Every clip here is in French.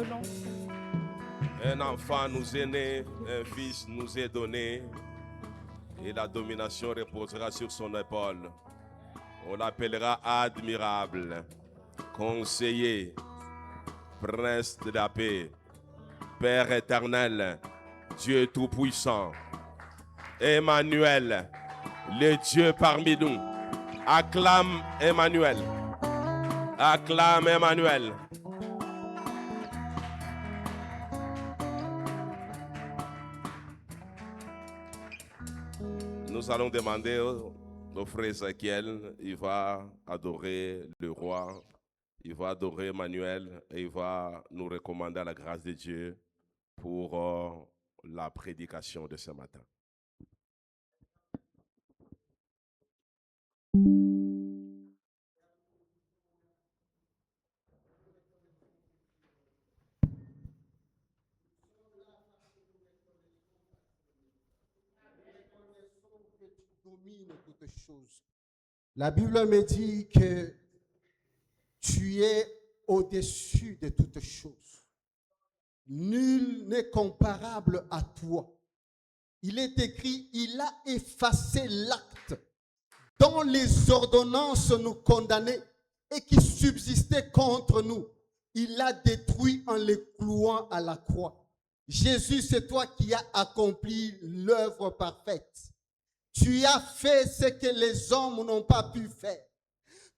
nom. Un enfant nous est né, un fils nous est donné, et la domination reposera sur son épaule. On l'appellera admirable, conseiller, prince de la paix, Père éternel, Dieu tout-puissant, Emmanuel, le Dieu parmi nous. Acclame Emmanuel. Acclame Emmanuel. Nous allons demander au frère Ezekiel, il va adorer le roi, il va adorer Emmanuel et il va nous recommander à la grâce de Dieu pour la prédication de ce matin. Toutes choses. La Bible me dit que tu es au-dessus de toutes choses. Nul n'est comparable à toi. Il est écrit, il a effacé l'acte dont les ordonnances nous condamnaient et qui subsistait contre nous. Il l'a détruit en les clouant à la croix. Jésus, c'est toi qui as accompli l'œuvre parfaite. Tu as fait ce que les hommes n'ont pas pu faire.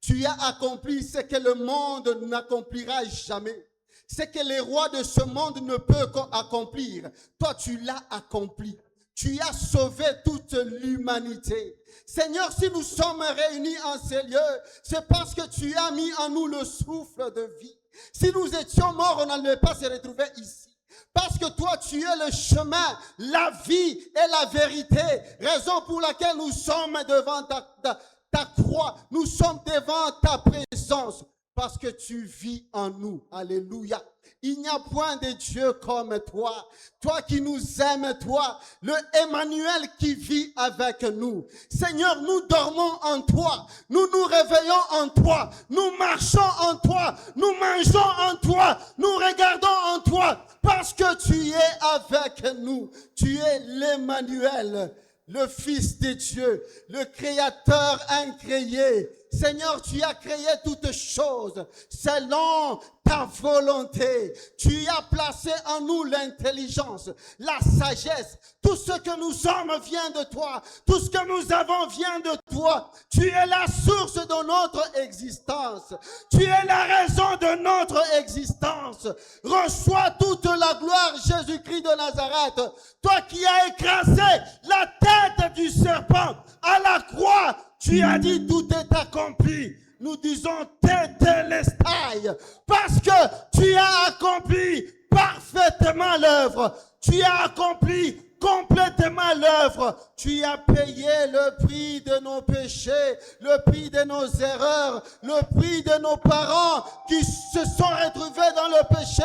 Tu as accompli ce que le monde n'accomplira jamais. Ce que les rois de ce monde ne peuvent accomplir. Toi, tu l'as accompli. Tu as sauvé toute l'humanité. Seigneur, si nous sommes réunis en ces lieux, c'est parce que tu as mis en nous le souffle de vie. Si nous étions morts, on n'allait pas se retrouver ici. Parce que toi, tu es le chemin, la vie et la vérité. Raison pour laquelle nous sommes devant ta croix. Nous sommes devant ta présence. Parce que tu vis en nous. Alléluia. Il n'y a point de Dieu comme toi. Toi qui nous aimes, toi, le Emmanuel qui vit avec nous. Seigneur, nous dormons en toi. Nous nous réveillons en toi. Nous marchons en toi. Nous mangeons en toi. Nous regardons en toi. Parce que tu es avec nous. Tu es l'Emmanuel, le Fils de Dieu, le Créateur incréé. Seigneur, tu as créé toutes choses selon ta volonté. Tu as placé en nous l'intelligence, la sagesse. Tout ce que nous sommes vient de toi. Tout ce que nous avons vient de toi. Tu es la source de notre existence. Tu es la raison de notre existence. Reçois toute la gloire, Jésus-Christ de Nazareth. Toi qui as écrasé la tête du serpent à la croix. Tu as dit tout est accompli. Nous disons tétélestai parce que tu as accompli parfaitement l'œuvre. Tu as accompli complètement l'œuvre. Tu as payé le prix de nos péchés, le prix de nos erreurs, le prix de nos parents qui se sont retrouvés dans le péché.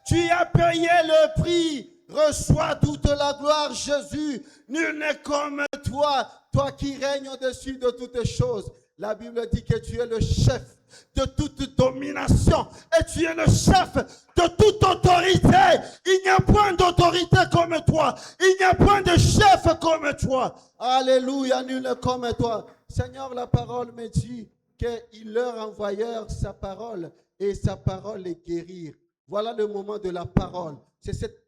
Tu as payé le prix. Reçois toute la gloire, Jésus. Nul n'est comme toi, toi qui règnes au-dessus de toutes choses. La Bible dit que tu es le chef de toute domination et tu es le chef de toute autorité. Il n'y a point d'autorité comme toi. Il n'y a point de chef comme toi. Alléluia, nul n'est comme toi. Seigneur, la parole me dit qu'il leur envoyeur sa parole et sa parole est guérir. Voilà le moment de la parole. C'est cette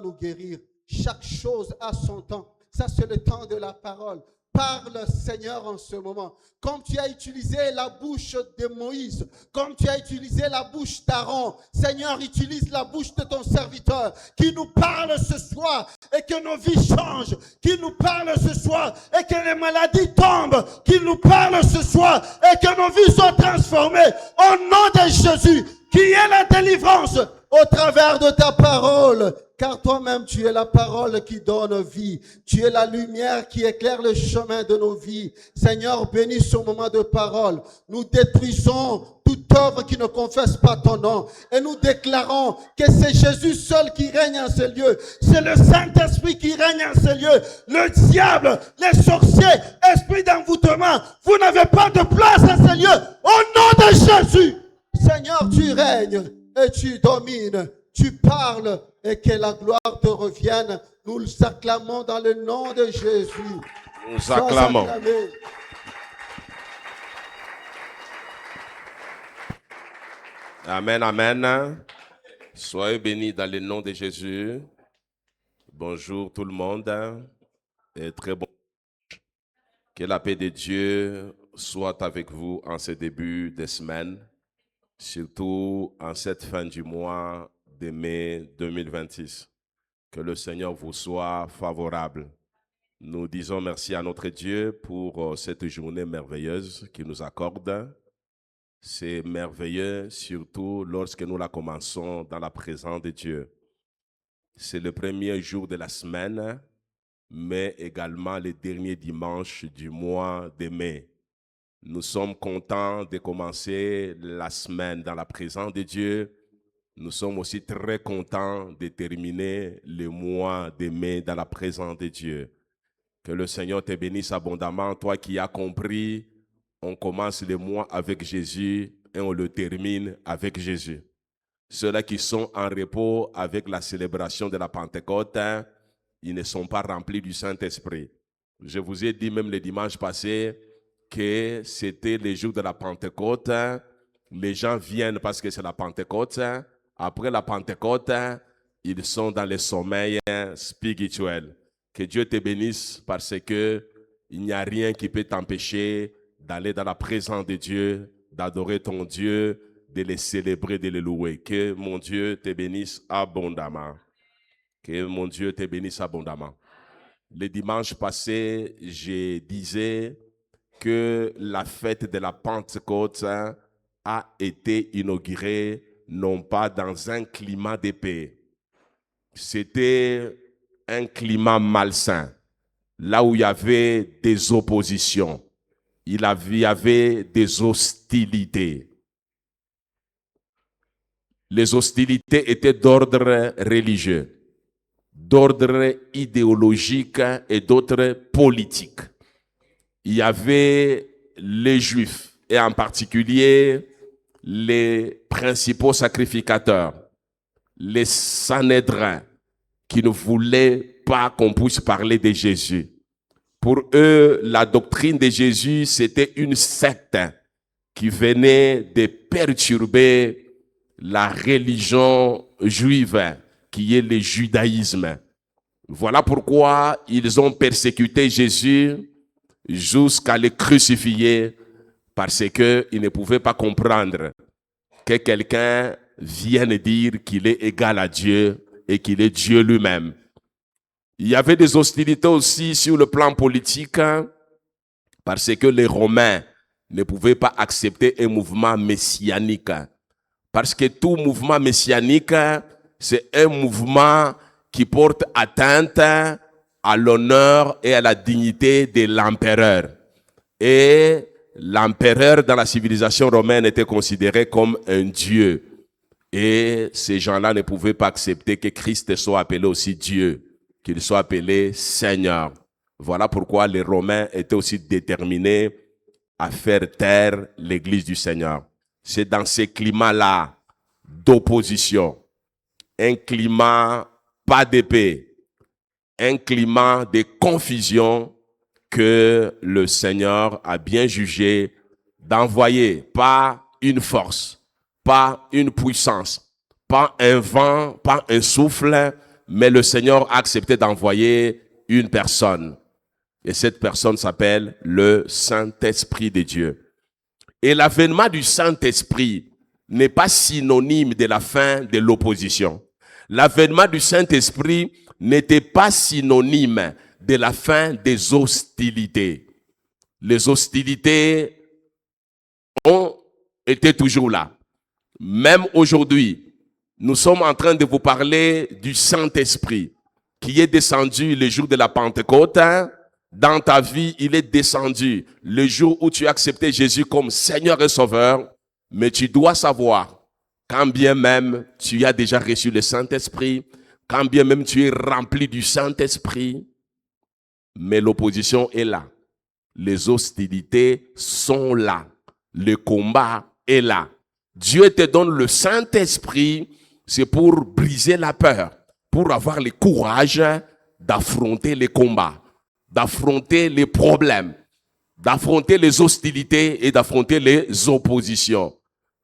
nous guérir. Chaque chose a son temps. Ça, c'est le temps de la parole. Parle, Seigneur, en ce moment. Comme tu as utilisé la bouche de Moïse, comme tu as utilisé la bouche d'Aaron, Seigneur, utilise la bouche de ton serviteur qui nous parle ce soir et que nos vies changent, qui nous parle ce soir et que les maladies tombent, qui nous parle ce soir et que nos vies soient transformées. Au nom de Jésus, qui est la délivrance au travers de ta parole. Car toi-même, tu es la parole qui donne vie. Tu es la lumière qui éclaire le chemin de nos vies. Seigneur, bénis ce moment de parole. Nous détruisons toute œuvre qui ne confesse pas ton nom. Et nous déclarons que c'est Jésus seul qui règne en ce lieu. C'est le Saint-Esprit qui règne en ce lieu. Le diable, les sorciers, esprit d'envoûtement, vous n'avez pas de place en ce lieu. Au nom de Jésus, Seigneur, tu règnes. et tu domines, tu parles et que la gloire te revienne. Nous l'acclamons dans le nom de Jésus. Nous acclamons. Amen, amen. Soyez bénis dans le nom de Jésus. Bonjour tout le monde. Et très bon. Que la paix de Dieu soit avec vous en ce début de semaine, surtout en cette fin du mois de mai 2026. Que le Seigneur vous soit favorable. Nous disons merci à notre Dieu pour cette journée merveilleuse qu'il nous accorde. C'est merveilleux, surtout lorsque nous la commençons dans la présence de Dieu. C'est le premier jour de la semaine, mais également le dernier dimanche du mois de mai. Nous sommes contents de commencer la semaine dans la présence de Dieu. Nous sommes aussi très contents de terminer le mois de mai dans la présence de Dieu. Que le Seigneur te bénisse abondamment, toi qui as compris. On commence le mois avec Jésus et on le termine avec Jésus. Ceux-là qui sont en repos avec la célébration de la Pentecôte, ils ne sont pas remplis du Saint-Esprit. Je vous ai dit même le dimanche passé que c'était le jour de la Pentecôte. Les gens viennent parce que c'est la Pentecôte. Après la Pentecôte, ils sont dans le sommeil spirituel. Que Dieu te bénisse parce que il n'y a rien qui peut t'empêcher d'aller dans la présence de Dieu, d'adorer ton Dieu, de le célébrer, de le louer. Que mon Dieu te bénisse abondamment. Que mon Dieu te bénisse abondamment. Le dimanche passé, je disais que la fête de la Pentecôte a été inaugurée non pas dans un climat de paix. C'était un climat malsain, là où il y avait des oppositions. Il y avait des hostilités. Les hostilités étaient d'ordre religieux, d'ordre idéologique et d'autres politiques. Il y avait les Juifs, et en particulier les principaux sacrificateurs, les Sanhédrins, qui ne voulaient pas qu'on puisse parler de Jésus. Pour eux, la doctrine de Jésus, c'était une secte qui venait de perturber la religion juive, qui est le judaïsme. Voilà pourquoi ils ont persécuté Jésus jusqu'à le crucifier, parce qu'ils ne pouvaient pas comprendre que quelqu'un vienne dire qu'il est égal à Dieu et qu'il est Dieu lui-même. Il y avait des hostilités aussi sur le plan politique parce que les Romains ne pouvaient pas accepter un mouvement messianique. Parce que tout mouvement messianique, c'est un mouvement qui porte atteinte à l'honneur et à la dignité de l'empereur. Et l'empereur dans la civilisation romaine était considéré comme un dieu. Et ces gens-là ne pouvaient pas accepter que Christ soit appelé aussi Dieu, qu'il soit appelé Seigneur. Voilà pourquoi les Romains étaient aussi déterminés à faire taire l'Église du Seigneur. C'est dans ce climat-là d'opposition, un climat pas de paix, un climat de confusion que le Seigneur a bien jugé d'envoyer pas une force, pas une puissance, pas un vent, pas un souffle, mais le Seigneur a accepté d'envoyer une personne. Et cette personne s'appelle le Saint-Esprit de Dieu. Et l'avènement du Saint-Esprit n'est pas synonyme de la fin de l'opposition. L'avènement du Saint-Esprit n'était pas synonyme de la fin des hostilités. Les hostilités ont été toujours là. Même aujourd'hui, nous sommes en train de vous parler du Saint-Esprit qui est descendu le jour de la Pentecôte. Dans ta vie, il est descendu le jour où tu as accepté Jésus comme Seigneur et Sauveur. Mais tu dois savoir, quand bien même tu as déjà reçu le Saint-Esprit, quand bien même tu es rempli du Saint-Esprit, mais l'opposition est là. Les hostilités sont là. Le combat est là. Dieu te donne le Saint-Esprit, c'est pour briser la peur, pour avoir le courage d'affronter les combats, d'affronter les problèmes, d'affronter les hostilités et d'affronter les oppositions.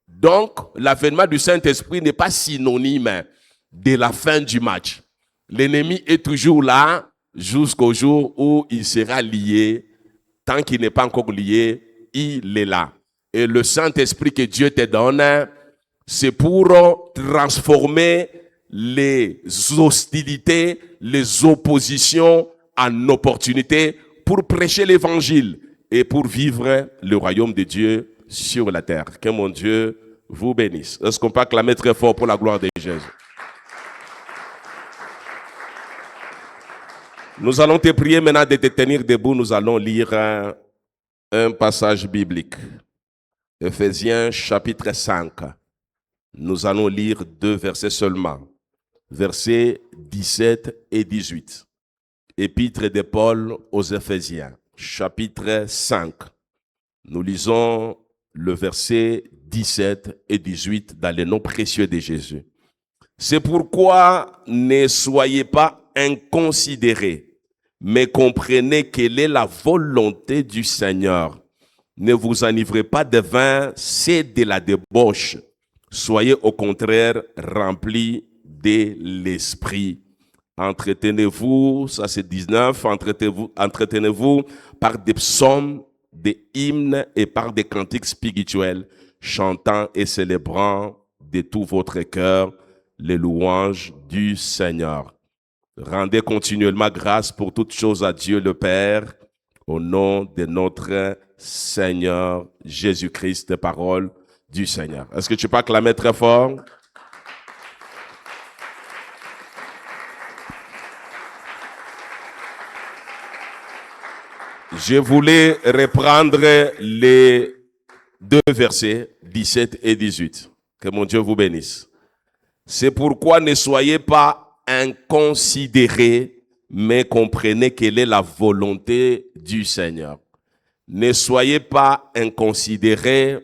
Donc, l'avènement du Saint-Esprit n'est pas synonyme de la fin du match. L'ennemi est toujours là jusqu'au jour où il sera lié. Tant qu'il n'est pas encore lié, il est là. Et le Saint-Esprit que Dieu te donne, c'est pour transformer les hostilités, les oppositions en opportunités pour prêcher l'évangile et pour vivre le royaume de Dieu sur la terre. Que mon Dieu vous bénisse. Est-ce qu'on peut acclamer très fort pour la gloire de Jésus? Nous allons te prier maintenant de te tenir debout. Nous allons lire un passage biblique. Éphésiens chapitre 5. Nous allons lire 2 versets seulement. Versets 17 et 18. Épître de Paul aux Éphésiens, chapitre 5. Nous lisons le verset 17 et 18 dans le nom précieux de Jésus. C'est pourquoi ne soyez pas inconsidérés, mais comprenez quelle est la volonté du Seigneur. Ne vous enivrez pas de vin, c'est de la débauche. Soyez au contraire remplis de l'esprit. Entretenez-vous, ça c'est 19, entretenez-vous par des psaumes, des hymnes et par des cantiques spirituels, chantant et célébrant de tout votre cœur les louanges du Seigneur. Rendez continuellement grâce pour toutes choses à Dieu le Père, au nom de notre Seigneur Jésus-Christ, parole du Seigneur. Est-ce que tu peux acclamer très fort? Je voulais reprendre les 2 versets, 17 et 18. Que mon Dieu vous bénisse. C'est pourquoi ne soyez pas inconsidérés, mais comprenez quelle est la volonté du Seigneur. Ne soyez pas inconsidérés,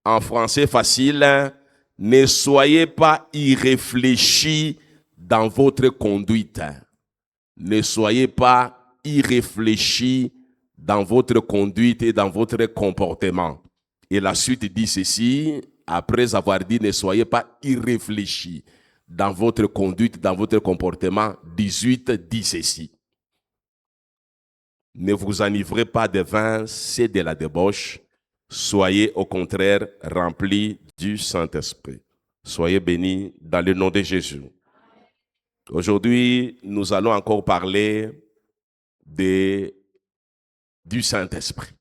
en français facile, ne soyez pas irréfléchis dans votre conduite. Ne soyez pas irréfléchis dans votre conduite et dans votre comportement. Et la suite dit ceci, après avoir dit ne soyez pas irréfléchis dans votre conduite, dans votre comportement, 18 dit ceci. Ne vous enivrez pas de vin, c'est de la débauche. Soyez au contraire remplis du Saint-Esprit. Soyez bénis dans le nom de Jésus. Aujourd'hui, nous allons encore parler du Saint-Esprit.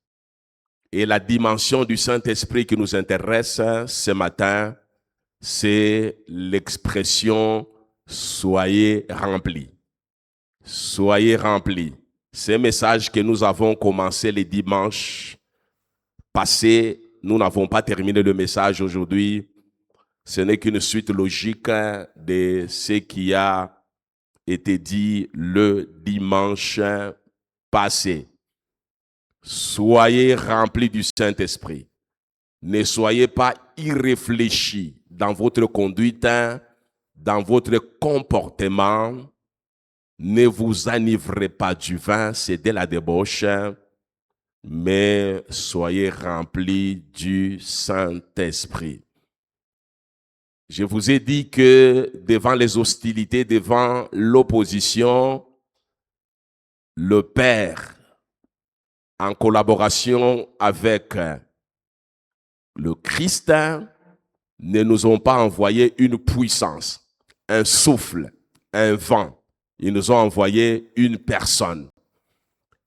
Et la dimension du Saint-Esprit qui nous intéresse ce matin, c'est l'expression « soyez remplis ». Soyez remplis. C'est un message que nous avons commencé les dimanches passés. Nous n'avons pas terminé le message aujourd'hui. Ce n'est qu'une suite logique de ce qui a été dit le dimanche passé. Soyez remplis du Saint-Esprit. Ne soyez pas irréfléchis dans votre conduite, dans votre comportement. Ne vous enivrez pas du vin, c'est de la débauche, mais soyez remplis du Saint-Esprit. Je vous ai dit que devant les hostilités, devant l'opposition, le Père, en collaboration avec le Christ, ne nous ont pas envoyé une puissance, un souffle, un vent. Ils nous ont envoyé une personne.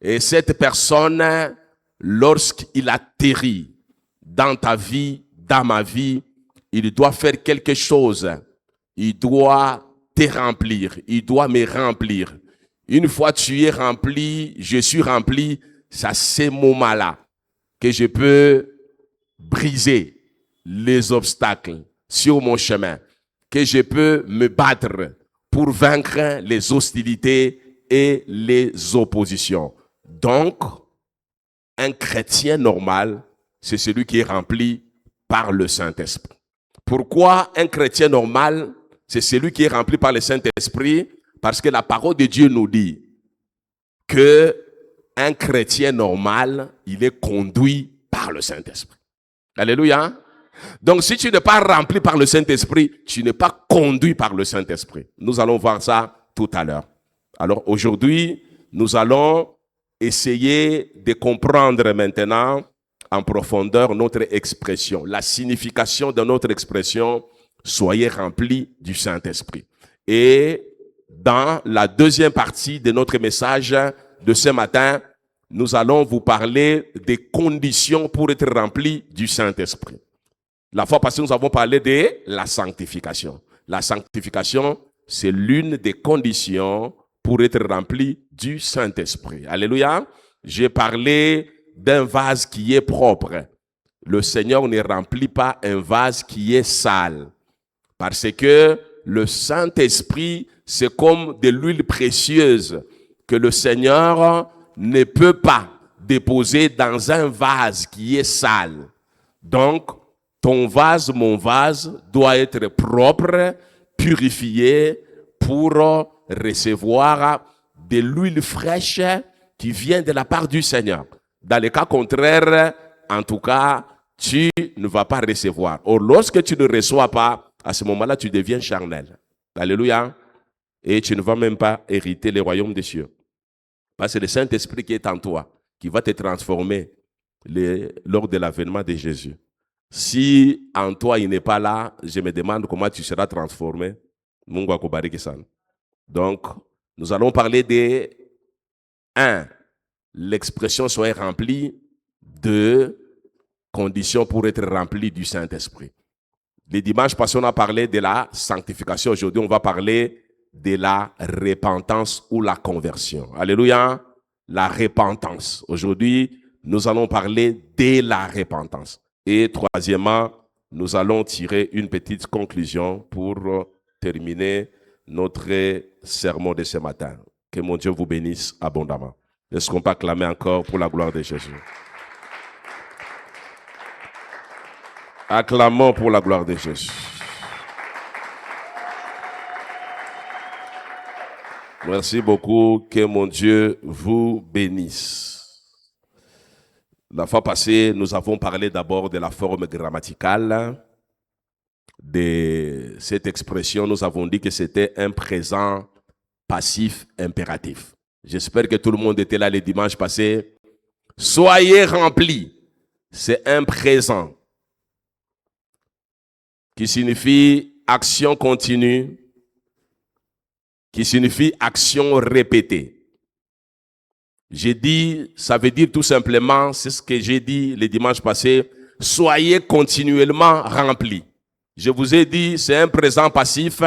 Et cette personne, lorsqu'il atterrit dans ta vie, dans ma vie, il doit faire quelque chose. Il doit te remplir. Il doit me remplir. Une fois tu es rempli, je suis rempli, c'est à ce moment-là que je peux briser les obstacles sur mon chemin, que je peux me battre pour vaincre les hostilités et les oppositions. Donc, un chrétien normal, c'est celui qui est rempli par le Saint-Esprit. Pourquoi un chrétien normal, c'est celui qui est rempli par le Saint-Esprit? Parce que la parole de Dieu nous dit que un chrétien normal, il est conduit par le Saint-Esprit. Alléluia. Donc si tu n'es pas rempli par le Saint-Esprit, tu n'es pas conduit par le Saint-Esprit. Nous allons voir ça tout à l'heure. Alors aujourd'hui, nous allons essayer de comprendre maintenant en profondeur notre expression, la signification de notre expression « Soyez remplis du Saint-Esprit ». Et dans la deuxième partie de notre message de ce matin, nous allons vous parler des conditions pour être remplis du Saint-Esprit. La fois passée, nous avons parlé de la sanctification. La sanctification, c'est l'une des conditions pour être rempli du Saint-Esprit. Alléluia. J'ai parlé d'un vase qui est propre. Le Seigneur ne remplit pas un vase qui est sale. Parce que le Saint-Esprit, c'est comme de l'huile précieuse que le Seigneur ne peut pas déposer dans un vase qui est sale. Donc, ton vase, mon vase, doit être propre, purifié pour recevoir de l'huile fraîche qui vient de la part du Seigneur. Dans le cas contraire, en tout cas, tu ne vas pas recevoir. Or, lorsque tu ne reçois pas, à ce moment-là, tu deviens charnel. Alléluia. Et tu ne vas même pas hériter le royaume des cieux. Parce que c'est le Saint-Esprit qui est en toi, qui va te transformer lors de l'avènement de Jésus. Si en toi il n'est pas là, je me demande comment tu seras transformé. Donc, nous allons parler de 1. L'expression soit remplie. 2. Conditions pour être rempli du Saint-Esprit. Les dimanches passés, on a parlé de la sanctification. Aujourd'hui, on va parler de la repentance ou la conversion. Alléluia. La repentance. Aujourd'hui, nous allons parler de la repentance. Et troisièmement, nous allons tirer une petite conclusion pour terminer notre sermon de ce matin. Que mon Dieu vous bénisse abondamment. Est-ce qu'on peut acclamer encore pour la gloire de Jésus? Acclamons pour la gloire de Jésus. Merci beaucoup. Que mon Dieu vous bénisse. La fois passée, nous avons parlé d'abord de la forme grammaticale de cette expression. Nous avons dit que c'était un présent passif impératif. J'espère que tout le monde était là le dimanche passé. Soyez remplis. C'est un présent qui signifie action continue, qui signifie action répétée. J'ai dit, ça veut dire tout simplement, c'est ce que j'ai dit le dimanche passé, soyez continuellement remplis. Je vous ai dit, c'est un présent passif,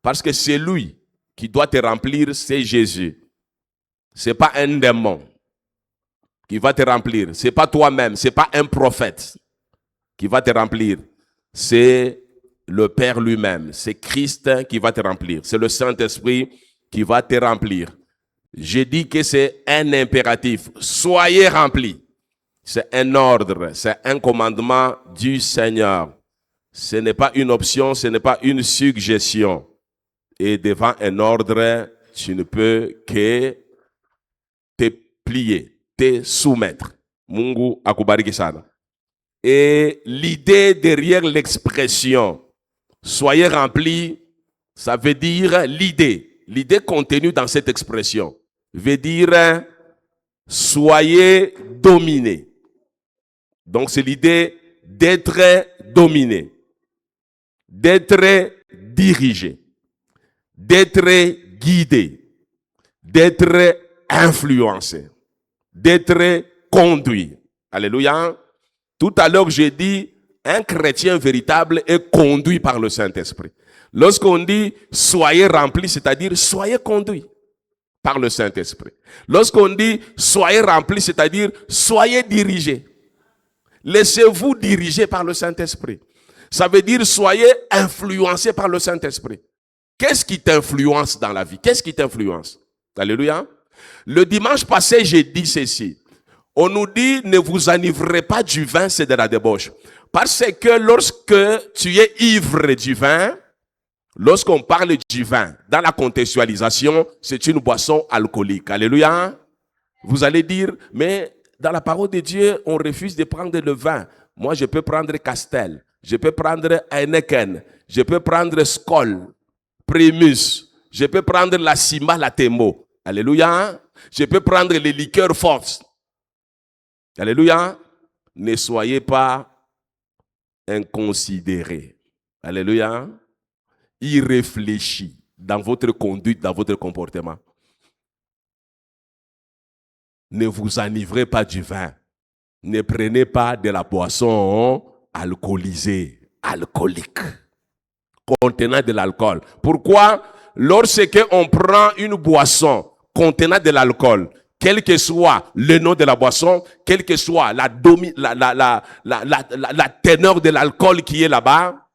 parce que c'est lui qui doit te remplir, c'est Jésus. C'est pas un démon qui va te remplir. C'est pas toi-même, c'est pas un prophète qui va te remplir. C'est le Père lui-même, c'est Christ qui va te remplir. C'est le Saint-Esprit qui va te remplir. J'ai dit que c'est un impératif. Soyez remplis. C'est un ordre, c'est un commandement du Seigneur. Ce n'est pas une option, ce n'est pas une suggestion. Et devant un ordre, tu ne peux que te plier, te soumettre. Mungu akubariki sana. Et l'idée derrière l'expression « soyez remplis », ça veut dire l'idée contenue dans cette expression veut dire « soyez dominés ». Donc c'est l'idée d'être dominé, d'être dirigé, d'être guidé, d'être influencé, d'être conduit. Alléluia. Tout à l'heure, j'ai dit, un chrétien véritable est conduit par le Saint-Esprit. Lorsqu'on dit « soyez remplis », c'est-à-dire « soyez conduits » par le Saint-Esprit. Lorsqu'on dit « soyez remplis », c'est-à-dire « soyez dirigés ». Laissez-vous diriger par le Saint-Esprit. Ça veut dire « soyez influencés par le Saint-Esprit ». Qu'est-ce qui t'influence dans la vie? Qu'est-ce qui t'influence? Alléluia. Le dimanche passé, j'ai dit ceci. On nous dit, ne vous enivrez pas du vin, c'est de la débauche. Parce que lorsque tu es ivre du vin, lorsqu'on parle du vin, dans la contextualisation, c'est une boisson alcoolique. Alléluia. Vous allez dire, mais dans la parole de Dieu, on refuse de prendre le vin. Moi, je peux prendre Castel, je peux prendre Heineken, je peux prendre Skol, Primus, je peux prendre la Sima, la Temo. Alléluia. Je peux prendre les liqueurs fortes. Alléluia. Ne soyez pas inconsidérés. Alléluia. Irréfléchis dans votre conduite, dans votre comportement. Ne vous enivrez pas du vin. Ne prenez pas de la boisson alcoolisée, alcoolique, contenant de l'alcool. Pourquoi? Lorsque on prend une boisson contenant de l'alcool, quel que soit le nom de la boisson, quelle que soit la teneur de l'alcool qui est là-bas,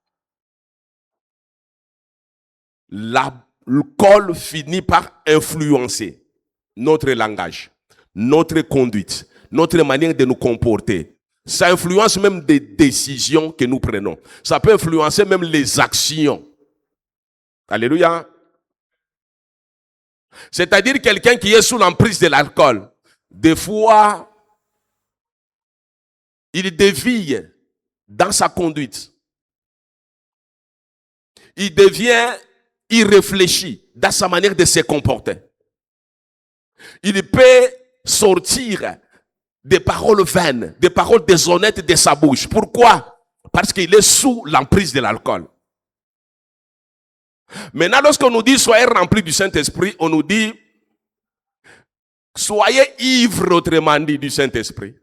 l'alcool finit par influencer notre langage, notre conduite, notre manière de nous comporter. Ça influence même des décisions que nous prenons. Ça peut influencer même les actions. Alléluia. C'est-à-dire quelqu'un qui est sous l'emprise de l'alcool, des fois, il dévie dans sa conduite. Il devient irréfléchi dans sa manière de se comporter. Il peut sortir des paroles vaines, des paroles déshonnêtes de sa bouche. Pourquoi? Parce qu'il est sous l'emprise de l'alcool. Maintenant, lorsqu'on nous dit soyez remplis du Saint-Esprit, on nous dit soyez ivres, autrement dit, du Saint-Esprit.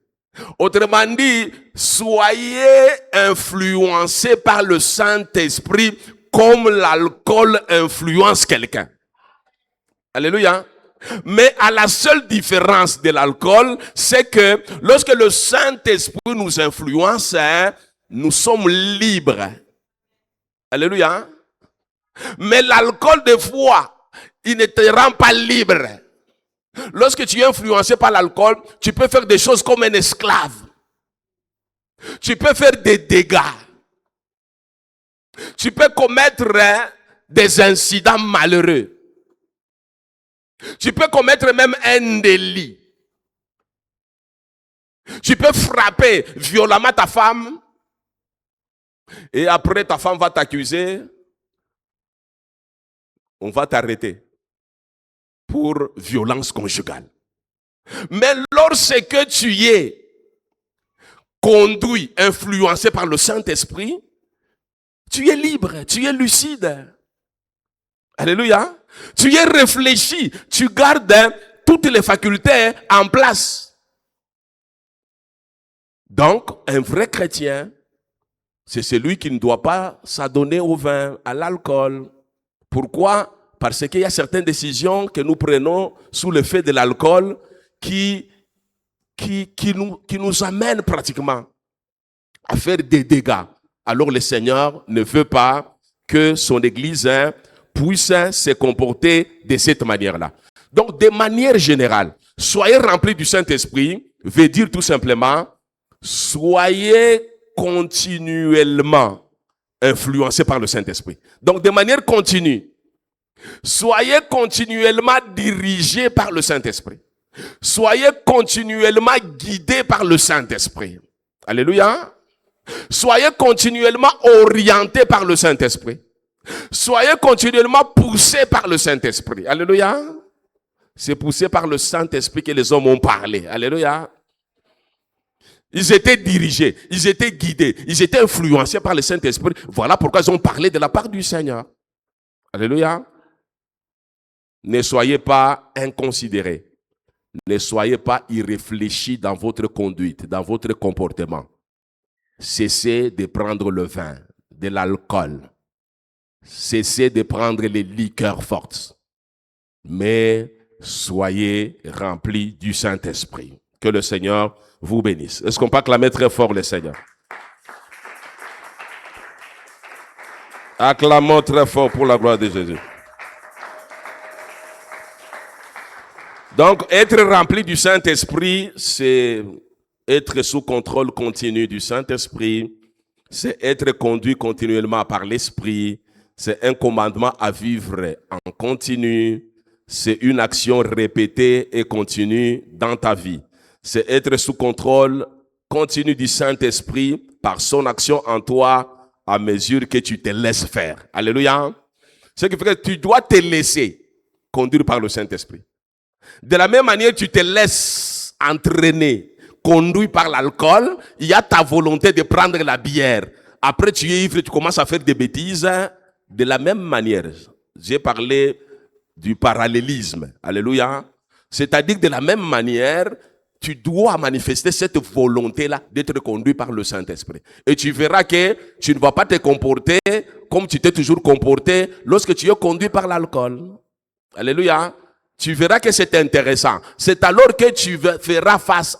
Autrement dit, soyez influencés par le Saint-Esprit comme l'alcool influence quelqu'un. Alléluia. Mais à la seule différence de l'alcool, c'est que lorsque le Saint-Esprit nous influence, nous sommes libres. Alléluia. Mais l'alcool, des fois, il ne te rend pas libre. Lorsque tu es influencé par l'alcool, tu peux faire des choses comme un esclave. Tu peux faire des dégâts. Tu peux commettre des incidents malheureux. Tu peux commettre même un délit. Tu peux frapper violemment ta femme. Et après, ta femme va t'accuser. On va t'arrêter pour violence conjugale. Mais lorsque tu es conduit, influencé par le Saint-Esprit, tu es libre, tu es lucide. Alléluia. Tu es réfléchi, tu gardes toutes les facultés en place. Donc, un vrai chrétien, c'est celui qui ne doit pas s'adonner au vin, à l'alcool. Pourquoi? Parce qu'il y a certaines décisions que nous prenons sous l'effet de l'alcool qui nous amènent pratiquement à faire des dégâts. Alors le Seigneur ne veut pas que son Église puisse se comporter de cette manière-là. Donc, de manière générale, soyez remplis du Saint-Esprit veut dire tout simplement, soyez continuellement influencés par le Saint-Esprit. Donc, de manière continue, soyez continuellement dirigés par le Saint-Esprit. Soyez continuellement guidés par le Saint-Esprit. Alléluia. Soyez continuellement orientés par le Saint-Esprit. Soyez continuellement poussés par le Saint-Esprit. Alléluia. C'est poussé par le Saint-Esprit que les hommes ont parlé. Alléluia. Ils étaient dirigés, ils étaient guidés, ils étaient influencés par le Saint-Esprit. Voilà pourquoi ils ont parlé de la part du Seigneur. Alléluia. Ne soyez pas inconsidérés. Ne soyez pas irréfléchis dans votre conduite, dans votre comportement. Cessez de prendre le vin, de l'alcool. Cessez de prendre les liqueurs fortes. Mais soyez remplis du Saint-Esprit. Que le Seigneur vous bénisse. Est-ce qu'on peut acclamer très fort le Seigneur? Acclamons très fort pour la gloire de Jésus. Donc, être rempli du Saint-Esprit, c'est être sous contrôle continu du Saint-Esprit, C'est être conduit continuellement par l'Esprit. C'est un commandement à vivre en continu. C'est une action répétée et continue dans ta vie. C'est être sous contrôle continu du Saint-Esprit par son action en toi à mesure que tu te laisses faire. Alléluia. Ce qui fait que tu dois te laisser conduire par le Saint-Esprit. De la même manière, tu te laisses entraîner, conduit par l'alcool, il y a ta volonté de prendre la bière. Après, tu es ivre, tu commences à faire des bêtises. De la même manière, j'ai parlé du parallélisme. Alléluia. C'est-à-dire que de la même manière, tu dois manifester cette volonté-là d'être conduit par le Saint-Esprit. Et tu verras que tu ne vas pas te comporter comme tu t'es toujours comporté lorsque tu es conduit par l'alcool. Alléluia. Tu verras que c'est intéressant. C'est alors que tu feras face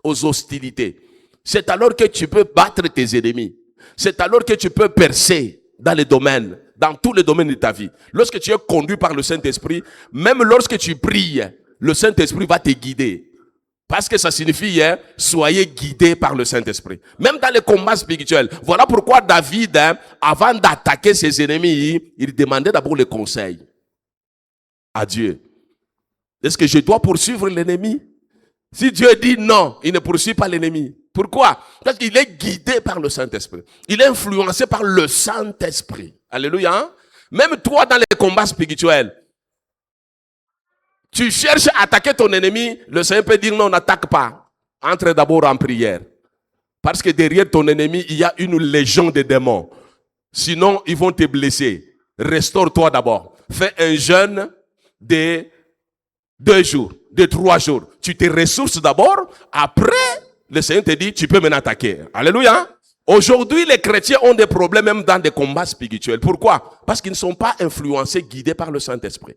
aux hostilités. C'est alors que tu peux battre tes ennemis. C'est alors que tu peux percer dans les domaines, dans tous les domaines de ta vie. Lorsque tu es conduit par le Saint-Esprit, même lorsque tu pries, le Saint-Esprit va te guider. Parce que ça signifie, soyez guidés par le Saint-Esprit. Même dans les combats spirituels. Voilà pourquoi David, avant d'attaquer ses ennemis, il demandait d'abord le conseil à Dieu. Est-ce que je dois poursuivre l'ennemi? Si Dieu dit non, il ne poursuit pas l'ennemi. Pourquoi? Parce qu'il est guidé par le Saint-Esprit. Il est influencé par le Saint-Esprit. Alléluia. Même toi, dans les combats spirituels, tu cherches à attaquer ton ennemi, le Seigneur peut dire non, n'attaque pas. Entre d'abord en prière. Parce que derrière ton ennemi, il y a une légion de démons. Sinon, ils vont te blesser. Restaure-toi d'abord. Fais un jeûne de 2 jours, de 3 jours. Tu te ressources d'abord. Après, le Seigneur te dit, tu peux m'en attaquer. Alléluia. Aujourd'hui, les chrétiens ont des problèmes même dans des combats spirituels. Pourquoi? Parce qu'ils ne sont pas influencés, guidés par le Saint-Esprit.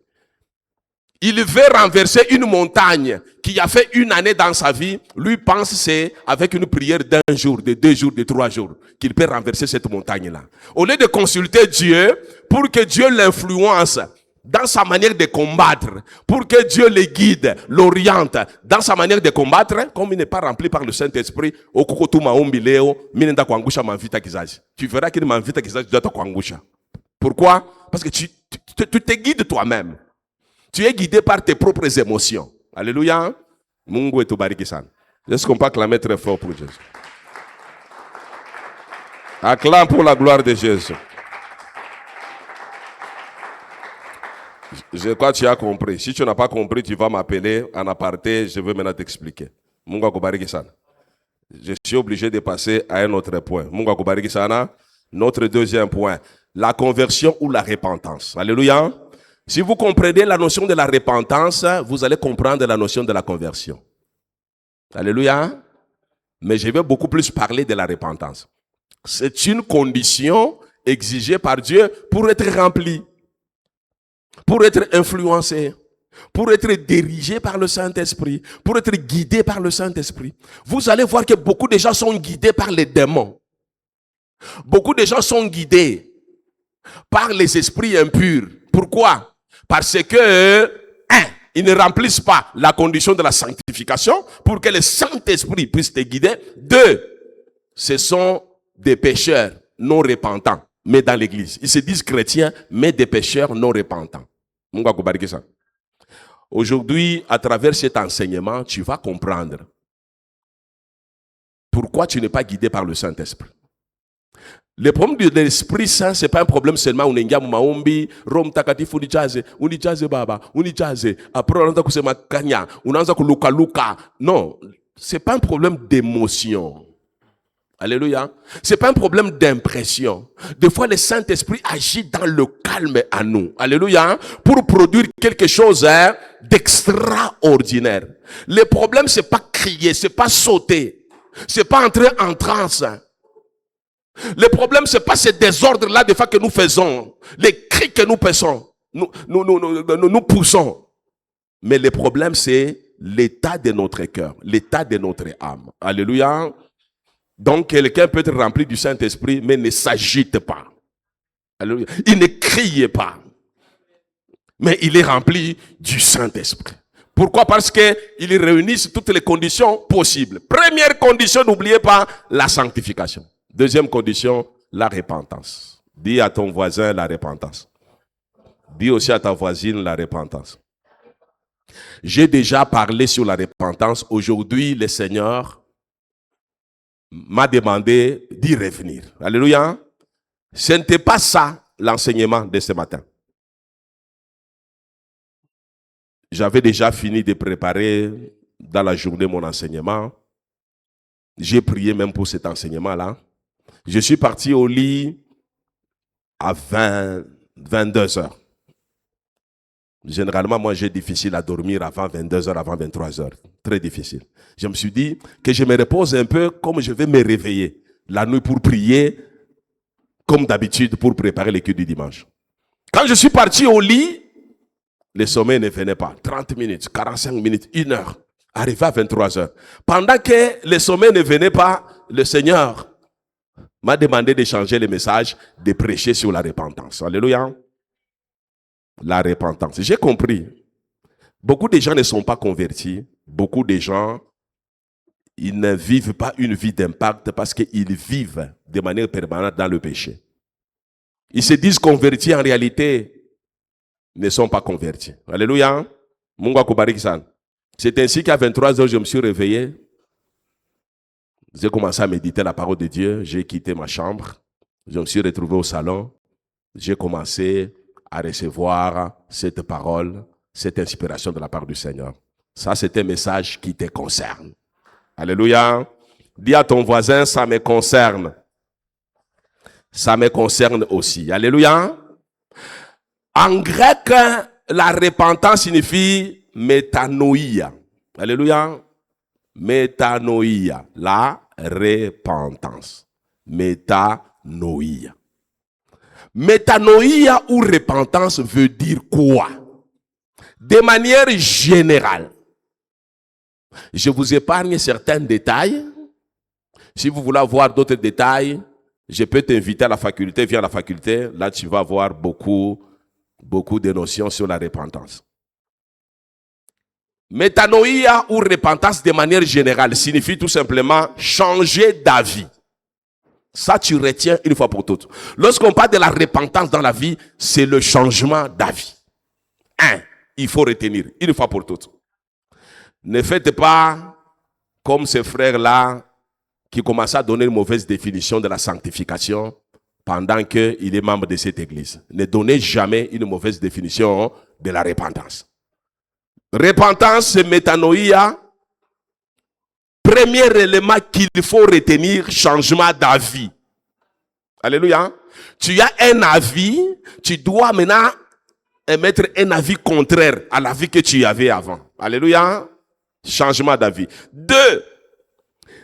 Il veut renverser une montagne qui a fait 1 année dans sa vie. Lui pense c'est avec une prière d'1 jour, de 2 jours, de 3 jours qu'il peut renverser cette montagne-là. Au lieu de consulter Dieu pour que Dieu l'influence dans sa manière de combattre, pour que Dieu le guide, l'oriente dans sa manière de combattre, comme il n'est pas rempli par le Saint-Esprit, tu verras qu'il m'invite à kizazi doit te kuangusha. Pourquoi? Parce que tu te guides toi-même. Tu es guidé par tes propres émotions. Alléluia. Mungu etubariki sana. Est-ce qu'on peut acclamer très fort pour Jésus? Acclame pour la gloire de Jésus. Je crois que tu as compris. Si tu n'as pas compris, tu vas m'appeler en aparté. Je vais maintenant t'expliquer. Mungu akubariki sana. Je suis obligé de passer à un autre point. Mungu akubariki sana. Notre deuxième point. La conversion ou la repentance. Alléluia. Si vous comprenez la notion de la repentance, vous allez comprendre la notion de la conversion. Alléluia. Mais je vais beaucoup plus parler de la repentance. C'est une condition exigée par Dieu pour être remplie, pour être influencé, pour être dirigé par le Saint-Esprit, pour être guidé par le Saint-Esprit. Vous allez voir que beaucoup de gens sont guidés par les démons. Beaucoup de gens sont guidés par les esprits impurs. Pourquoi? Parce que, ils ne remplissent pas la condition de la sanctification pour que le Saint-Esprit puisse te guider. 2, ce sont des pécheurs non repentants, mais dans l'église. Ils se disent chrétiens, mais des pécheurs non repentants. Aujourd'hui, à travers cet enseignement, tu vas comprendre pourquoi tu n'es pas guidé par le Saint-Esprit. Le problème de l'Esprit Saint, ce n'est pas un problème seulement où on maombi, rom takatifu unijaze baba, unijaze, après on a kusema kanya, on a luka luka. Non, c'est pas un problème d'émotion. Alléluia. C'est pas un problème d'impression. Des fois, le Saint-Esprit agit dans le calme à nous. Alléluia. Pour produire quelque chose d'extraordinaire. Le problème, c'est pas crier, c'est pas sauter, c'est pas entrer en transe. Le problème, c'est pas ce désordre-là des fois que nous faisons, les cris que nous poussons, nous poussons. Mais le problème, c'est l'état de notre cœur, l'état de notre âme. Alléluia. Donc, quelqu'un peut être rempli du Saint-Esprit, mais ne s'agite pas. Alléluia. Il ne crie pas. Mais il est rempli du Saint-Esprit. Pourquoi? Parce qu'il réunit toutes les conditions possibles. Première condition, n'oubliez pas la sanctification. Deuxième condition, la repentance. Dis à ton voisin la repentance. Dis aussi à ta voisine la repentance. J'ai déjà parlé sur la repentance. Aujourd'hui, le Seigneur m'a demandé d'y revenir. Alléluia. Ce n'était pas ça l'enseignement de ce matin. J'avais déjà fini de préparer dans la journée mon enseignement. J'ai prié même pour cet enseignement-là. Je suis parti au lit à 22 heures. Généralement, moi, j'ai difficile à dormir avant 22 heures, avant 23 heures. Très difficile. Je me suis dit que je me repose un peu comme je vais me réveiller la nuit pour prier, comme d'habitude, pour préparer l'étude du dimanche. Quand je suis parti au lit, le sommeil ne venait pas. 30 minutes, 45 minutes, 1 heure. Arrivé à 23 heures. Pendant que le sommeil ne venait pas, le Seigneur m'a demandé de changer le message, de prêcher sur la repentance. Alléluia. La repentance. J'ai compris. Beaucoup de gens ne sont pas convertis. Beaucoup de gens, ils ne vivent pas une vie d'impact parce qu'ils vivent de manière permanente dans le péché. Ils se disent convertis, en réalité, ne sont pas convertis. Alléluia. Mungu akubariki sana. C'est ainsi qu'à 23 heures, je me suis réveillé. J'ai commencé à méditer la parole de Dieu. J'ai quitté ma chambre. Je me suis retrouvé au salon. J'ai commencé à recevoir cette parole, cette inspiration de la part du Seigneur. Ça, c'est un message qui te concerne. Alléluia. Dis à ton voisin, ça me concerne. Ça me concerne aussi. Alléluia. En grec, la repentance signifie métanoïa. Alléluia. Métanoïa. La repentance. Métanoïa. Métanoïa ou repentance veut dire quoi? De manière générale. Je vous épargne certains détails. Si vous voulez avoir d'autres détails, je peux t'inviter à la faculté. Viens à la faculté. Là, tu vas avoir beaucoup de notions sur la repentance. Métanoïa ou repentance de manière générale signifie tout simplement changer d'avis. Ça, tu retiens une fois pour toutes. Lorsqu'on parle de la repentance dans la vie, c'est le changement d'avis. Il faut retenir une fois pour toutes. Ne faites pas comme ces frères-là qui commencent à donner une mauvaise définition de la sanctification pendant qu'il est membre de cette église. Ne donnez jamais une mauvaise définition de la repentance. Repentance, c'est métanoïa. Premier élément qu'il faut retenir, changement d'avis. Alléluia. Tu as un avis, tu dois maintenant émettre un avis contraire à l'avis que tu avais avant. Alléluia. Changement d'avis. 2,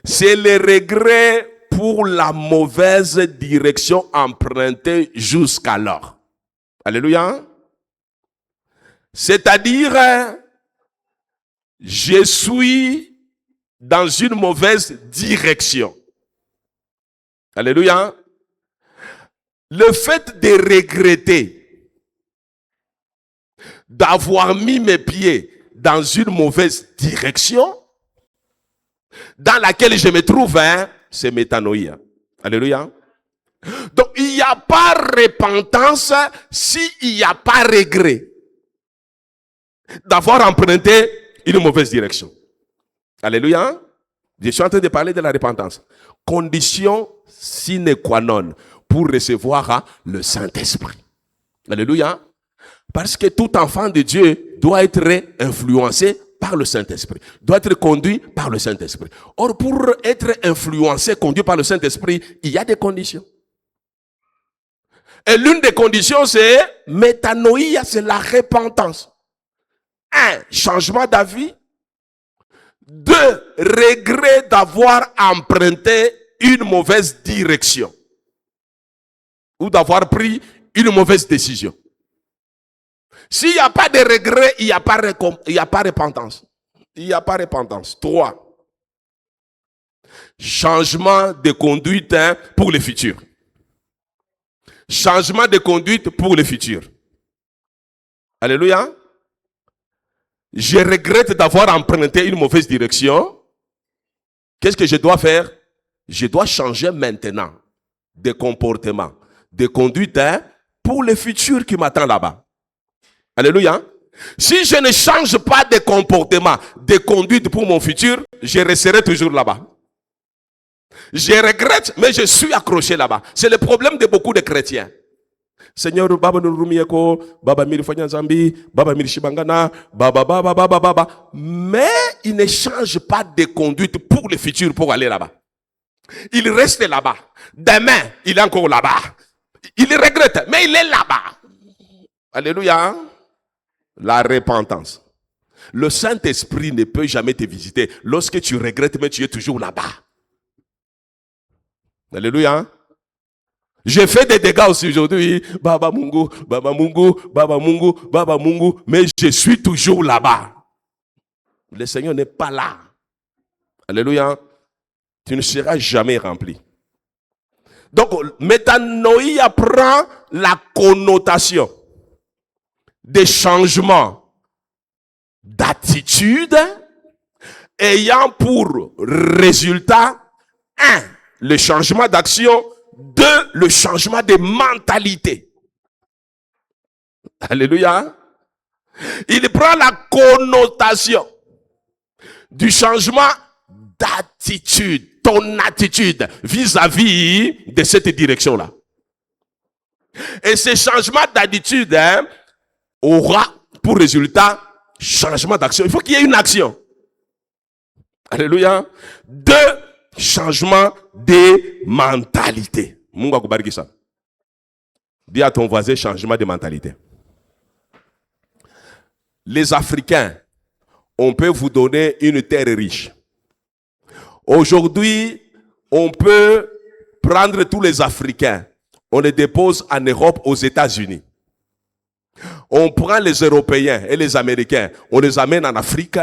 c'est le regret pour la mauvaise direction empruntée jusqu'alors. Alléluia. C'est-à-dire, je suis dans une mauvaise direction. Alléluia. Le fait de regretter d'avoir mis mes pieds dans une mauvaise direction dans laquelle je me trouve, c'est métanoïa. Alléluia. Donc, il n'y a pas repentance s'il n'y a pas regret d'avoir emprunté une mauvaise direction. Alléluia. Je suis en train de parler de la repentance. Condition sine qua non pour recevoir le Saint-Esprit. Alléluia. Parce que tout enfant de Dieu doit être influencé par le Saint-Esprit, doit être conduit par le Saint-Esprit. Or, pour être influencé, conduit par le Saint-Esprit, il y a des conditions. Et l'une des conditions, c'est métanoïa, c'est la repentance. 1, changement d'avis. 2, regret d'avoir emprunté une mauvaise direction ou d'avoir pris une mauvaise décision. S'il n'y a pas de regret, il n'y a pas repentance. Il n'y a pas repentance. 3, changement de conduite pour le futur. Changement de conduite pour le futur. Alléluia. Je regrette d'avoir emprunté une mauvaise direction. Qu'est-ce que je dois faire? Je dois changer maintenant des comportements, des conduites pour le futur qui m'attend là-bas. Alléluia. Si je ne change pas de comportement, de conduite pour mon futur, je resterai toujours là-bas. Je regrette, mais je suis accroché là-bas. C'est le problème de beaucoup de chrétiens. Seigneur, Baba Nurumieko, Baba Mirifanya Zambi, Baba Mirishibangana, Baba. Mais il ne change pas de conduite pour le futur pour aller là-bas. Il reste là-bas. Demain, il est encore là-bas. Il regrette, mais il est là-bas. Alléluia. La repentance. Le Saint-Esprit ne peut jamais te visiter. Lorsque tu regrettes, mais tu es toujours là-bas. Alléluia. J'ai fait des dégâts aussi aujourd'hui. Baba Mungu, mais je suis toujours là-bas. Le Seigneur n'est pas là. Alléluia. Tu ne seras jamais rempli. Donc, métanoïa prend la connotation des changements d'attitude ayant pour résultat 1. Le changement d'action, 2. Le changement de mentalité. Alléluia. Il prend la connotation du changement d'attitude, ton attitude vis-à-vis de cette direction-là. Et ce changement d'attitude aura pour résultat changement d'action. Il faut qu'il y ait une action. Alléluia. 2. Changement de mentalité. Mungu akubariki sana. Dis à ton voisin changement de mentalité. Les Africains, on peut vous donner une terre riche. Aujourd'hui, on peut prendre tous les Africains, on les dépose en Europe, aux États-Unis. On prend les Européens et les Américains, on les amène en Afrique.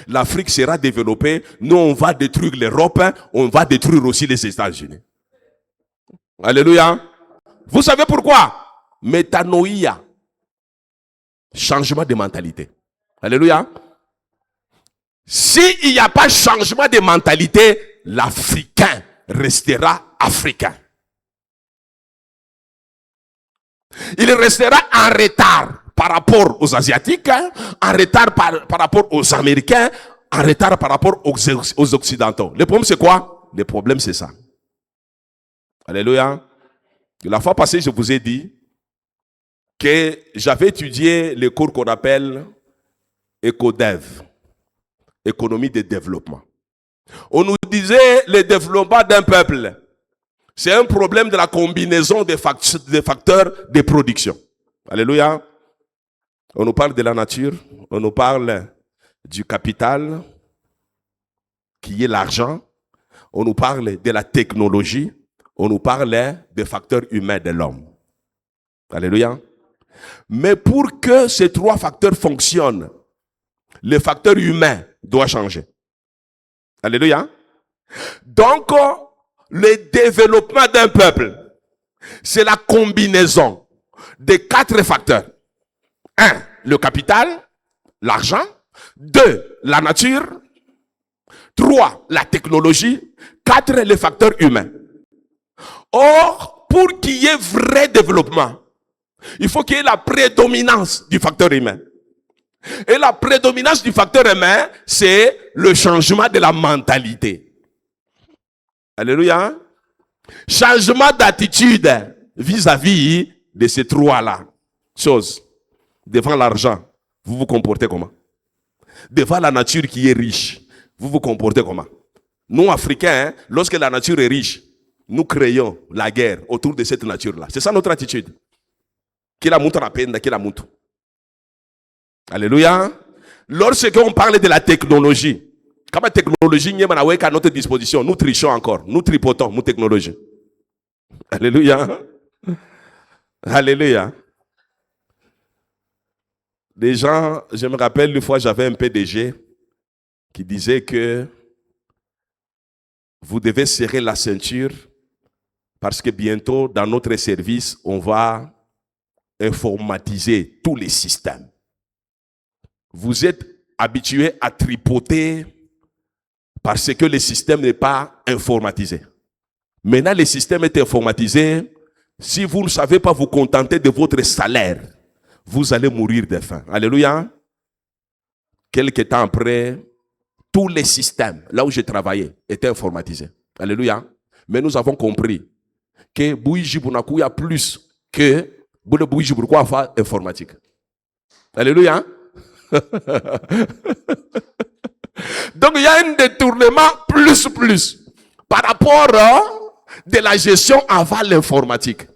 L'Afrique sera développée. Nous, on va détruire l'Europe, on va détruire aussi les États-Unis. Alléluia. Vous savez pourquoi? Métanoïa. Changement de mentalité. Alléluia. S'il n'y a pas changement de mentalité, l'Africain restera africain. Il restera en retard par rapport aux Asiatiques, en retard par rapport aux Américains, en retard par rapport aux Occidentaux. Le problème c'est quoi? Le problème c'est ça. Alléluia. La fois passée, je vous ai dit que j'avais étudié les cours qu'on appelle EcoDev, économie de développement. On nous disait le développement d'un peuple, c'est un problème de la combinaison des facteurs de production. Alléluia. On nous parle de la nature, on nous parle du capital, qui est l'argent, on nous parle de la technologie, on nous parle des facteurs humains de l'homme. Alléluia. Mais pour que ces trois facteurs fonctionnent, le facteur humain doit changer. Alléluia. Donc, le développement d'un peuple, c'est la combinaison des 4 facteurs. 1, le capital, l'argent. 2, la nature. 3, la technologie. 4, les facteurs humains. Or, pour qu'il y ait vrai développement, il faut qu'il y ait la prédominance du facteur humain. Et la prédominance du facteur humain, c'est le changement de la mentalité. Alléluia. Changement d'attitude vis-à-vis de ces 3-là. Choses. Devant l'argent, vous vous comportez comment? Devant la nature qui est riche, vous vous comportez comment? Nous, Africains, lorsque la nature est riche, nous créons la guerre autour de cette nature-là. C'est ça notre attitude. Alléluia. Lorsqu'on parle de la technologie, comme la technologie n'est pas à notre disposition, nous trichons encore, nous tripotons, nous technologie. Alléluia. Alléluia. Les gens, je me rappelle une fois, j'avais un PDG qui disait que vous devez serrer la ceinture parce que bientôt, dans notre service, on va informatiser tous les systèmes. Vous êtes habitué à tripoter parce que le système n'est pas informatisé. Maintenant, le système est informatisé. Si vous ne savez pas vous contenter de votre salaire, vous allez mourir de faim. Alléluia. Quelques temps après, tous les systèmes, là où j'ai travaillé, étaient informatisés. Alléluia. Mais nous avons compris que Bouiji Bounakou, il y a plus que Bouiji Bounakou informatique. Alléluia. Donc il y a un détournement plus par rapport de la gestion avant l'informatique.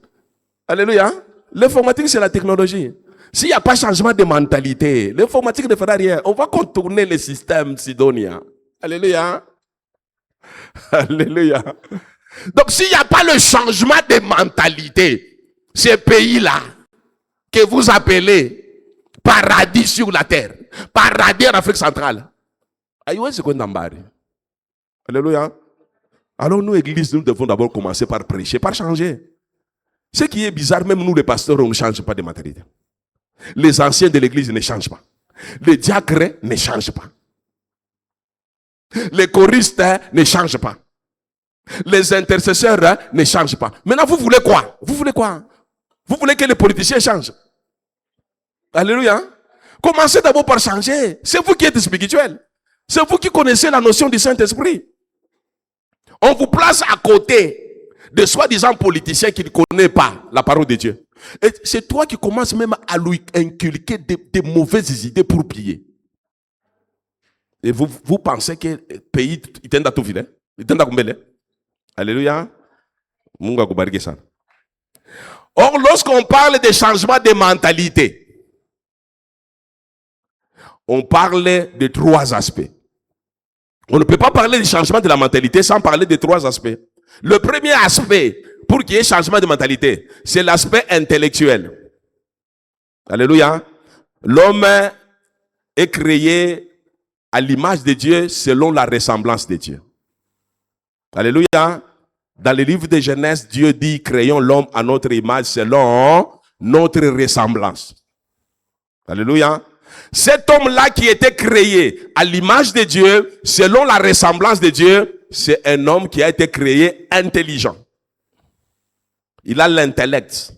Alléluia. L'informatique, c'est la technologie. S'il n'y a pas changement de mentalité, l'informatique ne fera rien. On va contourner le système Sidonia. Alléluia. Alléluia. Donc s'il n'y a pas le changement de mentalité, ces pays-là, que vous appelez paradis sur la terre, paradis en Afrique centrale, alléluia. Alors nous, église, nous devons d'abord commencer par prêcher, par changer. Ce qui est bizarre, même nous les pasteurs, on ne change pas de mentalité. Les anciens de l'église ne changent pas. Les diacres ne changent pas. Les choristes ne changent pas. Les intercesseurs ne changent pas. Maintenant, vous voulez quoi? Vous voulez quoi? Vous voulez que les politiciens changent? Alléluia. Commencez d'abord par changer. C'est vous qui êtes spirituel. C'est vous qui connaissez la notion du Saint-Esprit. On vous place à côté de soi-disant politiciens qui ne connaissent pas la parole de Dieu. Et c'est toi qui commences même à lui inculquer des mauvaises idées pour piller. Et vous pensez que le pays, il tente à tout filer. Il tente à combler. Alléluia. Or, lorsqu'on parle de changement de mentalité, on parle de trois aspects. On ne peut pas parler du changement de la mentalité sans parler de trois aspects. Le premier aspect, pour qu'il y ait changement de mentalité, c'est l'aspect intellectuel. Alléluia. L'homme est créé à l'image de Dieu selon la ressemblance de Dieu. Alléluia. Dans le livre de Genèse, Dieu dit, créons l'homme à notre image selon notre ressemblance. Alléluia. Cet homme-là qui était créé à l'image de Dieu, selon la ressemblance de Dieu, c'est un homme qui a été créé intelligent. Il a l'intellect.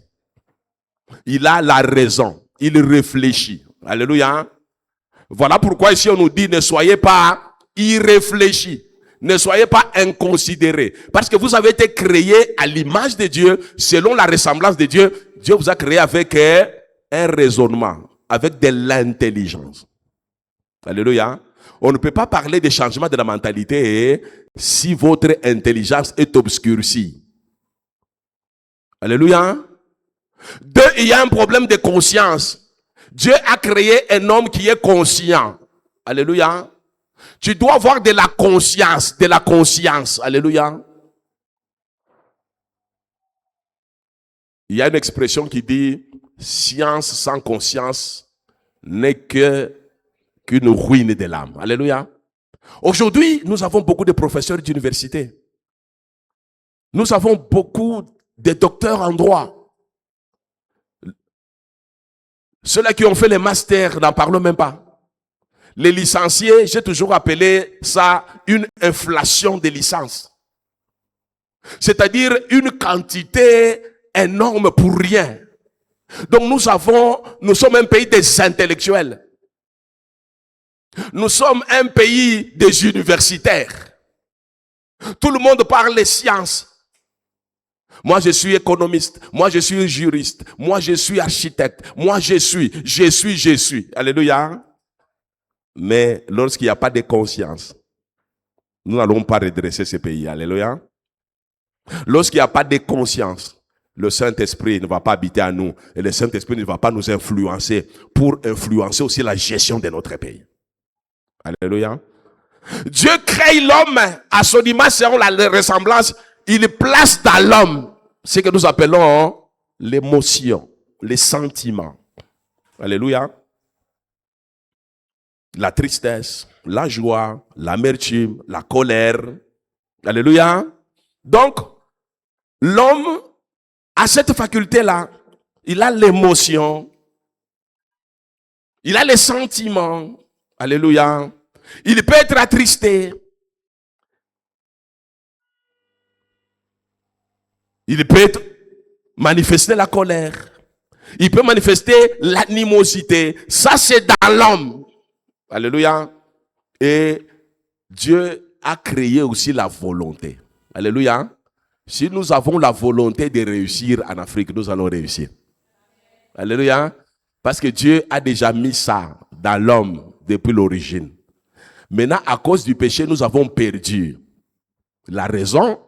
Il a la raison. Il réfléchit. Alléluia. Voilà pourquoi ici on nous dit ne soyez pas irréfléchis. Ne soyez pas inconsidérés. Parce que vous avez été créé à l'image de Dieu, selon la ressemblance de Dieu. Dieu vous a créé avec un raisonnement, avec de l'intelligence. Alléluia. On ne peut pas parler de changement de la mentalité si votre intelligence est obscurcie. Alléluia. Deux, il y a un problème de conscience. Dieu a créé un homme qui est conscient. Alléluia. Tu dois avoir de la conscience, de la conscience. Alléluia. Il y a une expression qui dit science sans conscience n'est qu'une ruine de l'âme. Alléluia. Aujourd'hui, nous avons beaucoup de professeurs d'université. Nous avons beaucoup de docteurs en droit. Ceux-là qui ont fait les masters, n'en parlons même pas. Les licenciés, j'ai toujours appelé ça une inflation des licences. C'est-à-dire une quantité énorme pour rien. Donc nous sommes un pays des intellectuels. Nous sommes un pays des universitaires. Tout le monde parle des sciences. Moi, je suis économiste. Moi, je suis juriste. Moi, je suis architecte. Moi, je suis. Alléluia. Mais lorsqu'il n'y a pas de conscience, nous n'allons pas redresser ce pays. Alléluia. Lorsqu'il n'y a pas de conscience, le Saint-Esprit ne va pas habiter à nous. Et le Saint-Esprit ne va pas nous influencer pour influencer aussi la gestion de notre pays. Alléluia. Dieu crée l'homme à son image selon la ressemblance. Il place dans l'homme ce que nous appelons l'émotion, les sentiments. Alléluia. La tristesse, la joie, l'amertume, la colère. Alléluia. Donc, l'homme a cette faculté-là. Il a l'émotion. Il a les sentiments. Alléluia. Il peut être attristé. Il peut manifester la colère. Il peut manifester l'animosité. Ça, c'est dans l'homme. Alléluia. Et Dieu a créé aussi la volonté. Alléluia. Si nous avons la volonté de réussir en Afrique, nous allons réussir. Alléluia. Parce que Dieu a déjà mis ça dans l'homme depuis l'origine. Maintenant, à cause du péché, nous avons perdu la raison.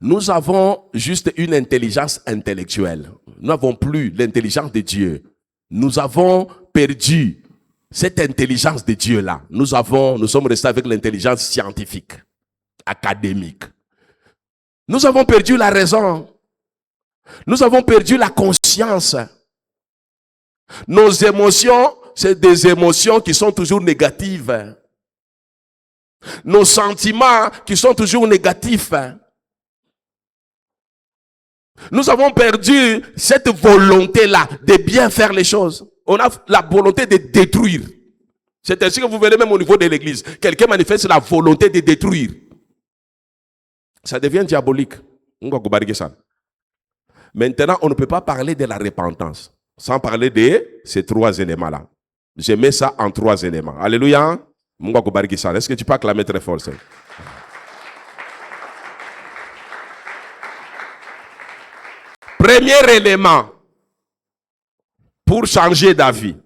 Nous avons juste une intelligence intellectuelle. Nous n'avons plus l'intelligence de Dieu. Nous avons perdu cette intelligence de Dieu-là. Nous sommes restés avec l'intelligence scientifique, académique. Nous avons perdu la raison. Nous avons perdu la conscience. Nos émotions, c'est des émotions qui sont toujours négatives. Nos sentiments qui sont toujours négatifs. Nous avons perdu cette volonté-là de bien faire les choses. On a la volonté de détruire. C'est ainsi que vous verrez même au niveau de l'église. Quelqu'un manifeste la volonté de détruire. Ça devient diabolique. Maintenant, on ne peut pas parler de la repentance sans parler de ces trois éléments-là. Je mets ça en trois éléments. Alléluia. Est-ce que tu peux acclamer très fort ça? Premier élément pour changer d'avis.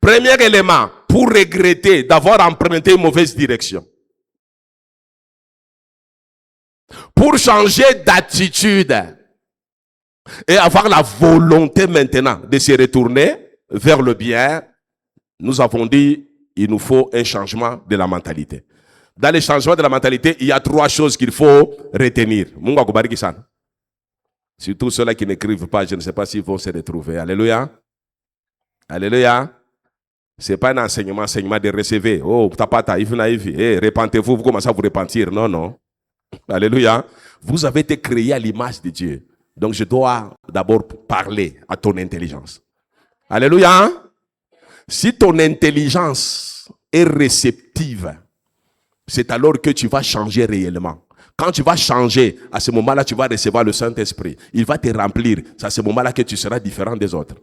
Premier élément pour regretter d'avoir emprunté une mauvaise direction. Pour changer d'attitude et avoir la volonté maintenant de se retourner vers le bien, nous avons dit il nous faut un changement de la mentalité. Dans le changement de la mentalité, il y a trois choses qu'il faut retenir. Surtout ceux-là qui n'écrivent pas, je ne sais pas s'ils vont se retrouver. Alléluia. Alléluia. Ce n'est pas un enseignement de recevoir. Oh, tapata, repentez-vous, vous commencez à vous repentir. Non, non. Alléluia. Vous avez été créé à l'image de Dieu. Donc je dois d'abord parler à ton intelligence. Alléluia. Si ton intelligence est réceptive, c'est alors que tu vas changer réellement. Quand tu vas changer, à ce moment-là, tu vas recevoir le Saint-Esprit. Il va te remplir. C'est à ce moment-là que tu seras différent des autres.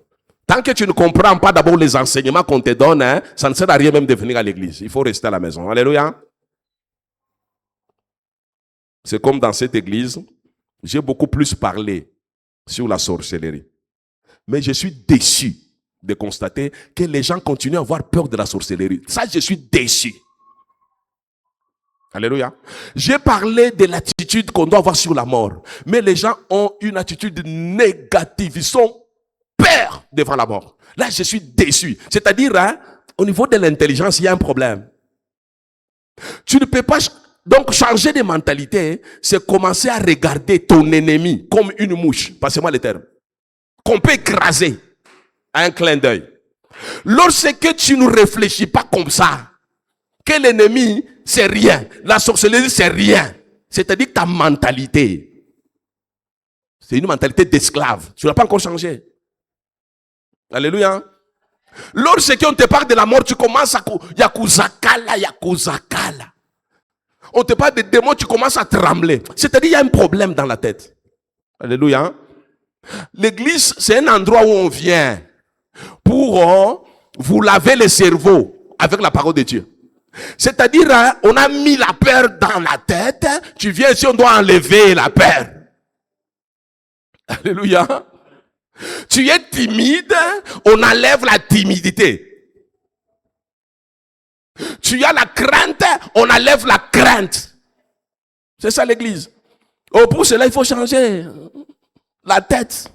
Tant que tu ne comprends pas d'abord les enseignements qu'on te donne, ça ne sert à rien même de venir à l'église. Il faut rester à la maison. Alléluia. C'est comme dans cette église, j'ai beaucoup plus parlé sur la sorcellerie. Mais je suis déçu de constater que les gens continuent à avoir peur de la sorcellerie. Ça, je suis déçu. Alléluia. J'ai parlé de l'attitude qu'on doit avoir sur la mort. Mais les gens ont une attitude négative. Ils sont peur devant la mort. Là, je suis déçu. C'est-à-dire, au niveau de l'intelligence, il y a un problème. Tu ne peux pas... Donc, changer de mentalité, c'est commencer à regarder ton ennemi comme une mouche. Passez-moi le terme. Qu'on peut écraser à un clin d'œil. Lorsque tu ne réfléchis pas comme ça, que l'ennemi, c'est rien. La sorcellerie, c'est rien. C'est-à-dire que ta mentalité, c'est une mentalité d'esclave. Tu n'as pas encore changé. Alléluia. Lorsqu'on te parle de la mort, tu commences à yakuzakala. On te parle de démons, tu commences à trembler. C'est-à-dire qu'il y a un problème dans la tête. Alléluia. L'église, c'est un endroit où on vient pour vous laver le cerveau avec la parole de Dieu. C'est-à-dire, on a mis la peur dans la tête. Tu viens ici, on doit enlever la peur. Alléluia. Tu es timide, on enlève la timidité. Tu as la crainte, on enlève la crainte. C'est ça l'église. Oh, pour cela, il faut changer la tête.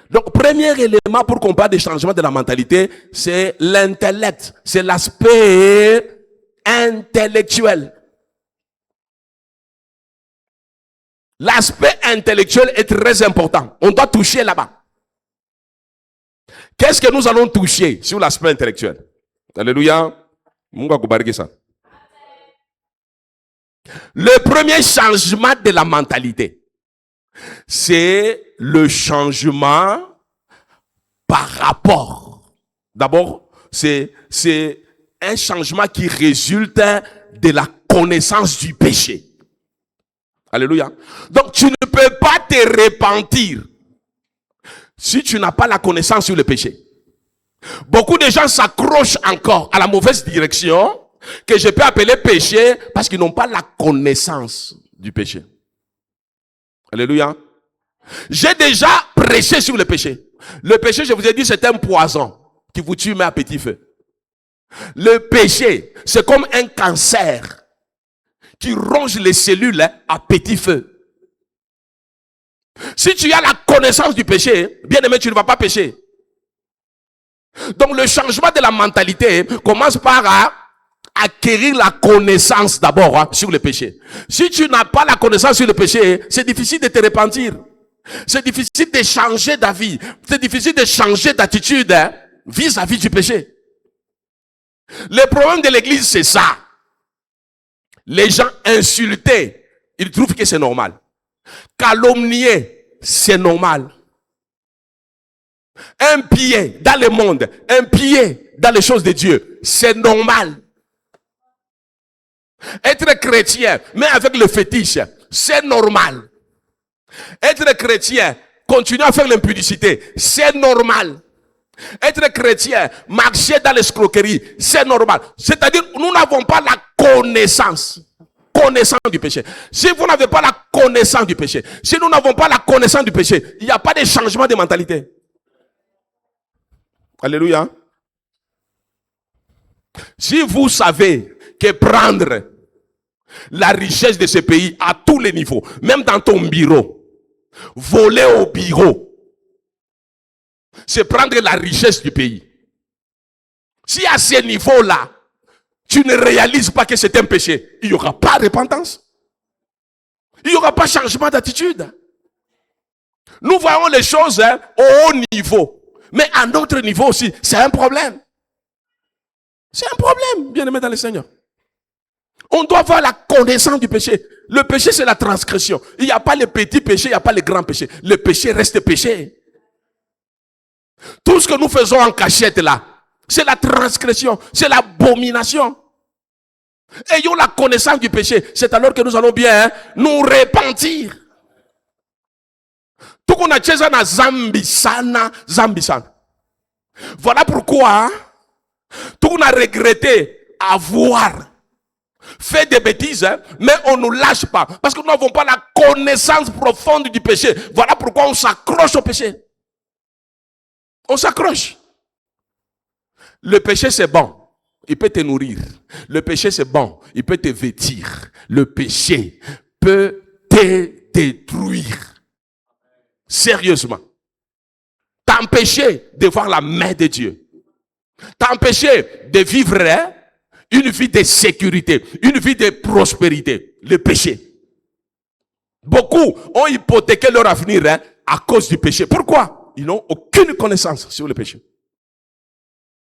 Donc, premier élément pour qu'on parle des changements de la mentalité, c'est l'intellect. C'est l'aspect intellectuel. L'aspect intellectuel est très important. On doit toucher là-bas. Qu'est-ce que nous allons toucher sur l'aspect intellectuel? Alléluia. Le premier changement de la mentalité, c'est le changement par rapport. D'abord, c'est un changement qui résulte de la connaissance du péché. Alléluia. Donc tu ne peux pas te repentir si tu n'as pas la connaissance sur le péché. Beaucoup de gens s'accrochent encore à la mauvaise direction que je peux appeler péché parce qu'ils n'ont pas la connaissance du péché. Alléluia. J'ai déjà prêché sur le péché. Le péché, je vous ai dit, c'est un poison qui vous tue mais à petit feu. Le péché, c'est comme un cancer qui ronge les cellules à petit feu. Si tu as la connaissance du péché, bien aimé, tu ne vas pas pécher. Donc le changement de la mentalité commence par acquérir la connaissance d'abord sur le péché. Si tu n'as pas la connaissance sur le péché, c'est difficile de te repentir. C'est difficile de changer d'avis. C'est difficile de changer d'attitude vis-à-vis du péché. Le problème de l'église, c'est ça. Les gens insultés, ils trouvent que c'est normal. Calomnier, c'est normal. Un pied dans le monde, un pied dans les choses de Dieu, c'est normal. Être chrétien, mais avec le fétiche, c'est normal. Être chrétien, continuer à faire l'impudicité, c'est normal. Être chrétien, marcher dans l'escroquerie, c'est normal. C'est-à-dire, nous n'avons pas la connaissance du péché. Si vous n'avez pas la connaissance du péché, si nous n'avons pas la connaissance du péché, il n'y a pas de changement de mentalité. Alléluia. Si vous savez que prendre la richesse de ce pays à tous les niveaux, même dans ton bureau, voler au bureau, c'est prendre la richesse du pays. Si à ce niveau-là, tu ne réalises pas que c'est un péché, il n'y aura pas de repentance. Il n'y aura pas de changement d'attitude. Nous voyons les choses au haut niveau. Mais à notre niveau aussi, c'est un problème. C'est un problème, bien-aimé dans le Seigneur. On doit avoir la connaissance du péché. Le péché, c'est la transgression. Il n'y a pas les petits péchés, il n'y a pas les grands péchés. Le péché reste péché. Tout ce que nous faisons en cachette là, c'est la transgression, c'est l'abomination. Ayons la connaissance du péché. C'est alors que nous allons bien nous repentir. Tout qu'on a cheza na zambi sana. Voilà pourquoi tout qu'on a regretté avoir fait des bêtises, mais on ne lâche pas. Parce que nous n'avons pas la connaissance profonde du péché. Voilà pourquoi on s'accroche au péché. On s'accroche. Le péché c'est bon. Il peut te nourrir. Le péché c'est bon. Il peut te vêtir. Le péché peut te détruire. Sérieusement. T'empêcher de voir la main de Dieu. T'empêcher de vivre une vie de sécurité, une vie de prospérité. Le péché. Beaucoup ont hypothéqué leur avenir à cause du péché. Pourquoi? Ils n'ont aucune connaissance sur le péché.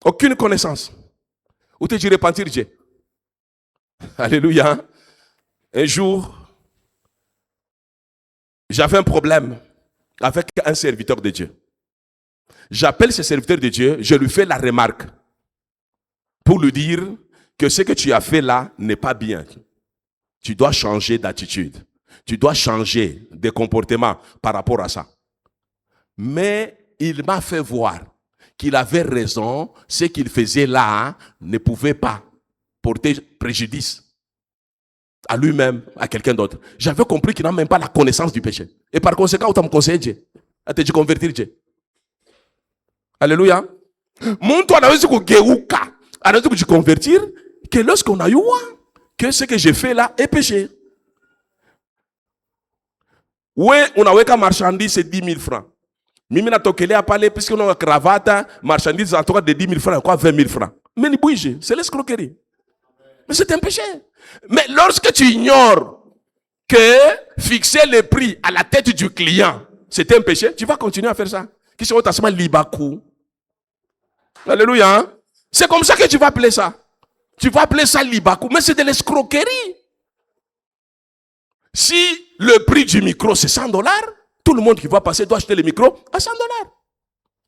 Aucune connaissance. Où te dis repentir Dieu? Alléluia. Un jour, j'avais un problème avec un serviteur de Dieu. J'appelle ce serviteur de Dieu, je lui fais la remarque pour lui dire que ce que tu as fait là n'est pas bien. Tu dois changer d'attitude. Tu dois changer de comportement par rapport à ça. Mais il m'a fait voir qu'il avait raison, ce qu'il faisait là ne pouvait pas porter préjudice à lui-même, à quelqu'un d'autre. J'avais compris qu'il n'a même pas la connaissance du péché. Et par conséquent, autant me conseiller Dieu. À te convertir Dieu. Alléluia. Muntu anaweza kugeuka, anaweza kujiconvertir que lorsqu'on a eu que ce que j'ai fait là est péché. Ouais, unaweka marchandise c'est 10 000 francs. Mimi natokelea pale puisque on a cravate, marchandise en tout cas de 10 000 francs, quoi 20 000 francs. Mais ni bouge, c'est l'escroquerie. Mais c'est un péché. Mais lorsque tu ignores que fixer le prix à la tête du client, c'est un péché, tu vas continuer à faire ça. Qui se retrouve libakou. Alléluia. C'est comme ça que tu vas appeler ça. Tu vas appeler ça libakou, mais c'est de l'escroquerie. Si le prix du micro c'est $100, tout le monde qui va passer doit acheter le micro à $100.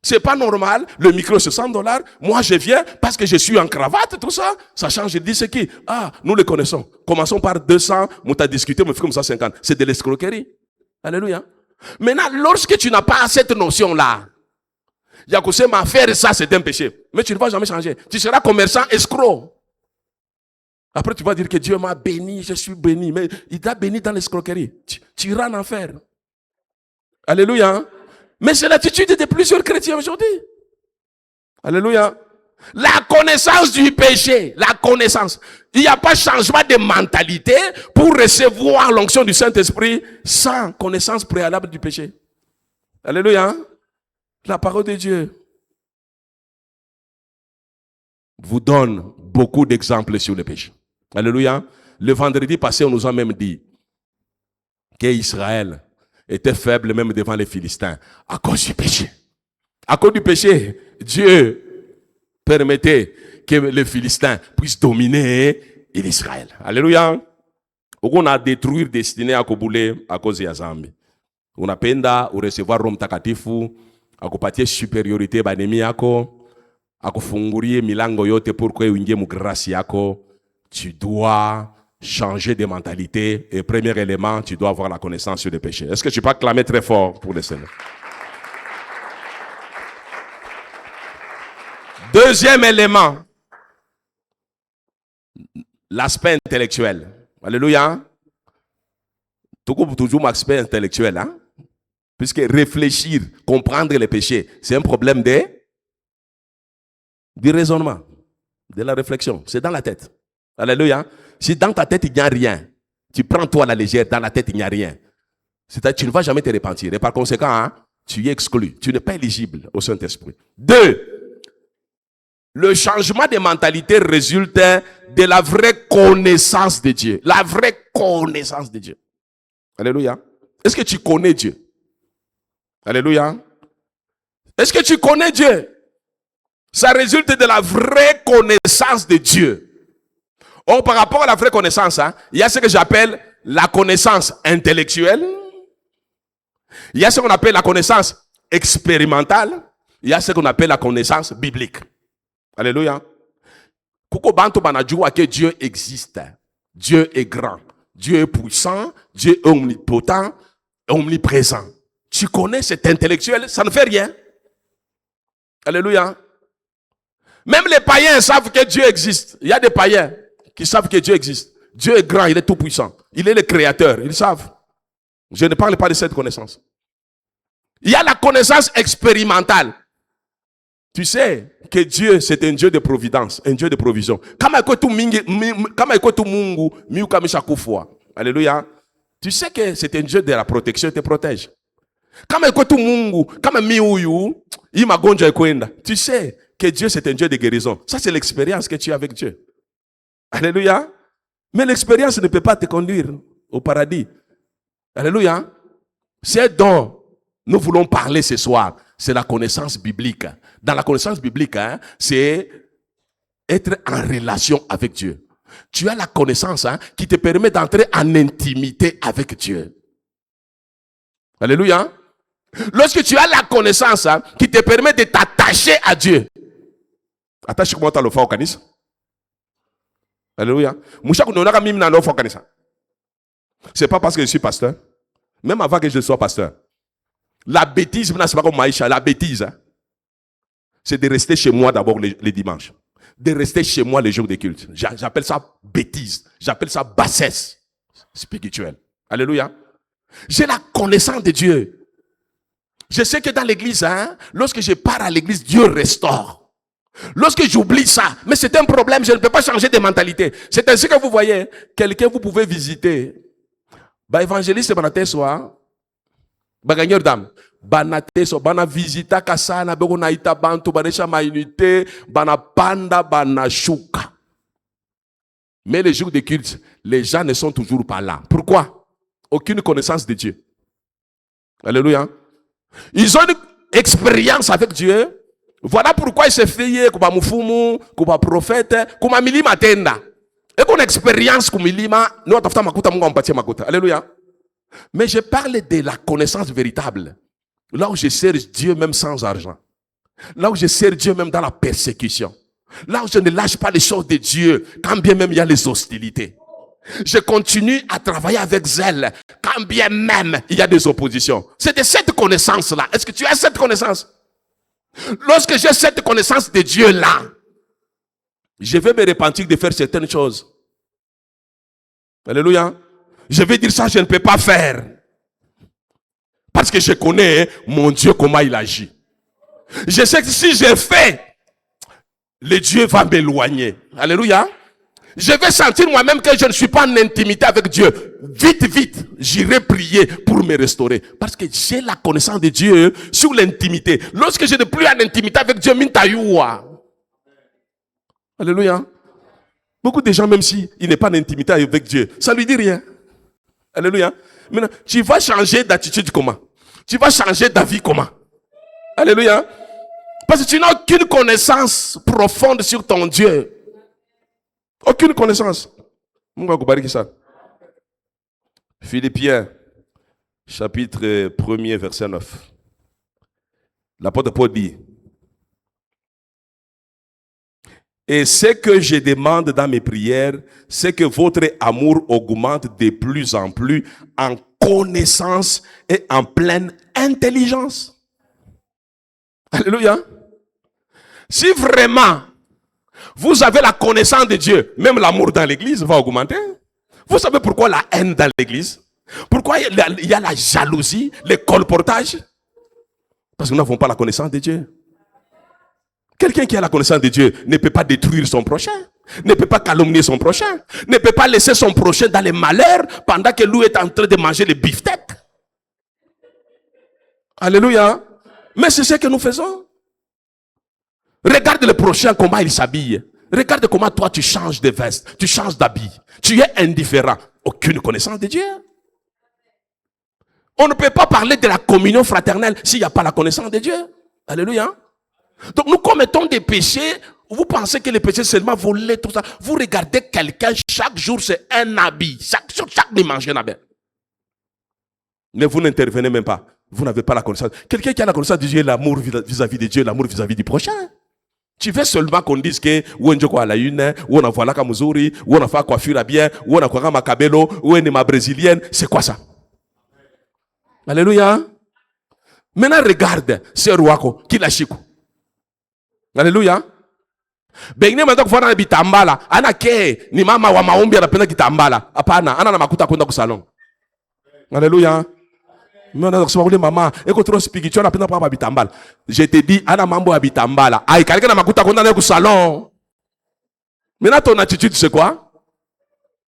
C'est pas normal, le micro c'est $100, moi je viens parce que je suis en cravate, tout ça, ça change, je dis c'est qui? Ah, nous les connaissons. Commençons par 200, on t'a discuté, on fait comme ça 50. C'est de l'escroquerie. Alléluia. Maintenant, lorsque tu n'as pas cette notion-là, Yakousé m'a fait ça, c'est un péché. Mais tu ne vas jamais changer. Tu seras commerçant escroc. Après, tu vas dire que Dieu m'a béni, je suis béni. Mais il t'a béni dans l'escroquerie. Tu iras en enfer. Alléluia. Mais c'est l'attitude de plusieurs chrétiens aujourd'hui. Alléluia. La connaissance du péché, la connaissance. Il n'y a pas de changement de mentalité pour recevoir l'onction du Saint-Esprit sans connaissance préalable du péché. Alléluia. La parole de Dieu vous donne beaucoup d'exemples sur le péché. Alléluia. Le vendredi passé, on nous a même dit qu'Israël était faible même devant les Philistins à cause du péché. À cause du péché, Dieu permettait que les Philistins puissent dominer l'Israël. Alléluia. On a détruit destiné à Koboulé à cause de Yazambi. On a penda ou recevoir Rome takatifu, à kupatie supériorité banemi yako, à kufungurie milango yote pour que uingie mu grâce yako. Tu dois changer de mentalité. Et premier élément, tu dois avoir la connaissance sur le péché. Est-ce que tu peux acclamer très fort pour le Seigneur? Deuxième élément, l'aspect intellectuel. Alléluia. Toujours l'aspect intellectuel. Hein? Puisque réfléchir, comprendre les péchés, c'est un problème du raisonnement, de la réflexion. C'est dans la tête. Alléluia. Si dans ta tête, il n'y a rien, tu prends toi à la légère, dans la tête, il n'y a rien. C'est-à-dire tu ne vas jamais te repentir. Et par conséquent, hein, tu es exclu. Tu n'es pas éligible au Saint-Esprit. 2. Le changement de mentalité résulte de la vraie connaissance de Dieu. La vraie connaissance de Dieu. Alléluia. Est-ce que tu connais Dieu? Alléluia. Est-ce que tu connais Dieu? Ça résulte de la vraie connaissance de Dieu. Or, par rapport à la vraie connaissance, hein, il y a ce que j'appelle la connaissance intellectuelle. Il y a ce qu'on appelle la connaissance expérimentale. Il y a ce qu'on appelle la connaissance biblique. Alléluia. Koko bantu banajua que Dieu existe. Dieu est grand. Dieu est puissant. Dieu est omnipotent, omniprésent. Tu connais cet intellectuel, ça ne fait rien. Alléluia. Même les païens savent que Dieu existe. Il y a des païens qui savent que Dieu existe. Dieu est grand, il est tout puissant. Il est le créateur, ils savent. Je ne parle pas de cette connaissance. Il y a la connaissance expérimentale. Tu sais que Dieu, c'est un Dieu de providence, un Dieu de provision. Alléluia. Tu sais que c'est un Dieu de la protection, il te protège. Tu sais que Dieu, c'est un Dieu de guérison. Ça, c'est l'expérience que tu as avec Dieu. Alléluia. Mais l'expérience ne peut pas te conduire au paradis. Alléluia. C'est dont nous voulons parler ce soir. C'est la connaissance biblique. Dans la connaissance biblique, hein, c'est être en relation avec Dieu. Tu as la connaissance qui te permet d'entrer en intimité avec Dieu. Alléluia. Lorsque tu as la connaissance qui te permet de t'attacher à Dieu. Attache-moi à l'offre au canis. Alléluia. C'est pas parce que je suis pasteur. Même avant que je sois pasteur. La bêtise, c'est pas comme Maïcha. La bêtise, c'est de rester chez moi d'abord les dimanches. De rester chez moi les jours de culte. J'appelle ça bêtise. J'appelle ça bassesse spirituelle. Alléluia. J'ai la connaissance de Dieu. Je sais que dans l'église, lorsque je pars à l'église, Dieu restaure. Lorsque j'oublie ça, mais c'est un problème, je ne peux pas changer de mentalité. C'est ainsi que vous voyez, quelqu'un vous pouvez visiter. Bah, évangéliste, banaté soir, bah, gagneur d'âme. Banaté soir, bana visita kasana, bana ita bantu, bana maïnité, bana panda, bana chouka. Mais les jours de culte, les gens ne sont toujours pas là. Pourquoi? Aucune connaissance de Dieu. Alléluia. Ils ont une expérience avec Dieu. Voilà pourquoi il s'est fait comme mufumu, comme prophète, comme milima tenda. Et qu'on expérience comme milima, nous avons makuta mungu ampatie makuta. Alléluia. Mais je parle de la connaissance véritable. Là où je sers Dieu même sans argent. Là où je sers Dieu même dans la persécution. Là où je ne lâche pas les choses de Dieu, quand bien même il y a les hostilités. Je continue à travailler avec zèle, quand bien même il y a des oppositions. C'est de cette connaissance-là. Est-ce que tu as cette connaissance? Lorsque j'ai cette connaissance de Dieu-là, je vais me repentir de faire certaines choses. Alléluia. Je vais dire ça, je ne peux pas faire. Parce que je connais mon Dieu, comment il agit. Je sais que si je fais, le Dieu va m'éloigner. Alléluia. Je vais sentir moi-même que je ne suis pas en intimité avec Dieu. Vite, vite, j'irai prier pour me restaurer. Parce que j'ai la connaissance de Dieu sur l'intimité. Lorsque je n'ai plus en intimité avec Dieu, mintayoua. Alléluia. Beaucoup de gens, même s'il n'est pas en intimité avec Dieu, ça ne lui dit rien. Alléluia. Maintenant, tu vas changer d'attitude comment? Tu vas changer d'avis comment? Alléluia. Parce que tu n'as aucune connaissance profonde sur ton Dieu. Aucune connaissance. Philippiens, chapitre 1er, verset 9. L'apôtre Paul dit: et ce que je demande dans mes prières, c'est que votre amour augmente de plus en plus en connaissance et en pleine intelligence. Alléluia. Si vraiment vous avez la connaissance de Dieu, même l'amour dans l'église va augmenter. Vous savez pourquoi la haine dans l'église? Pourquoi il y a la jalousie, le colportage? Parce que nous n'avons pas la connaissance de Dieu. Quelqu'un qui a la connaissance de Dieu ne peut pas détruire son prochain, ne peut pas calomnier son prochain, ne peut pas laisser son prochain dans les malheurs pendant que lui est en train de manger les beefsteaks. Alléluia. Mais c'est ce que nous faisons. Regarde le prochain, comment il s'habille. Regarde comment toi tu changes de veste, tu changes d'habit. Tu es indifférent. Aucune connaissance de Dieu. On ne peut pas parler de la communion fraternelle s'il n'y a pas la connaissance de Dieu. Alléluia. Donc nous commettons des péchés. Vous pensez que les péchés seulement voler, tout ça. Vous regardez quelqu'un, chaque jour c'est un habit. Chaque dimanche, un habit. Mais vous n'intervenez même pas. Vous n'avez pas la connaissance. Quelqu'un qui a la connaissance de Dieu, l'amour vis-à-vis de Dieu, l'amour vis-à-vis du prochain. Tu veux seulement qu'on dise que ou on a la une, ou on a voilà Kamuzuri, ou on a fait coiffure à bien, ou on a quoi ma cabello, ou on est ma brésilienne. C'est quoi ça? Alléluia. Maintenant regarde ce roi qui l'a chico. Alléluia. Bengine manda kufana na bitambala. Ana ke ni mama wa maombi anapenda kitambala. Hapana, ana na makuta kwenda ku salon. Alléluia. Mwana kusema ule mama eko trop spirituel anapenda pa bitambala. Je te dis ana mambo ya bitambala. Ai kalika na makuta kwenda na ku salon. Maintenant ton attitude c'est quoi?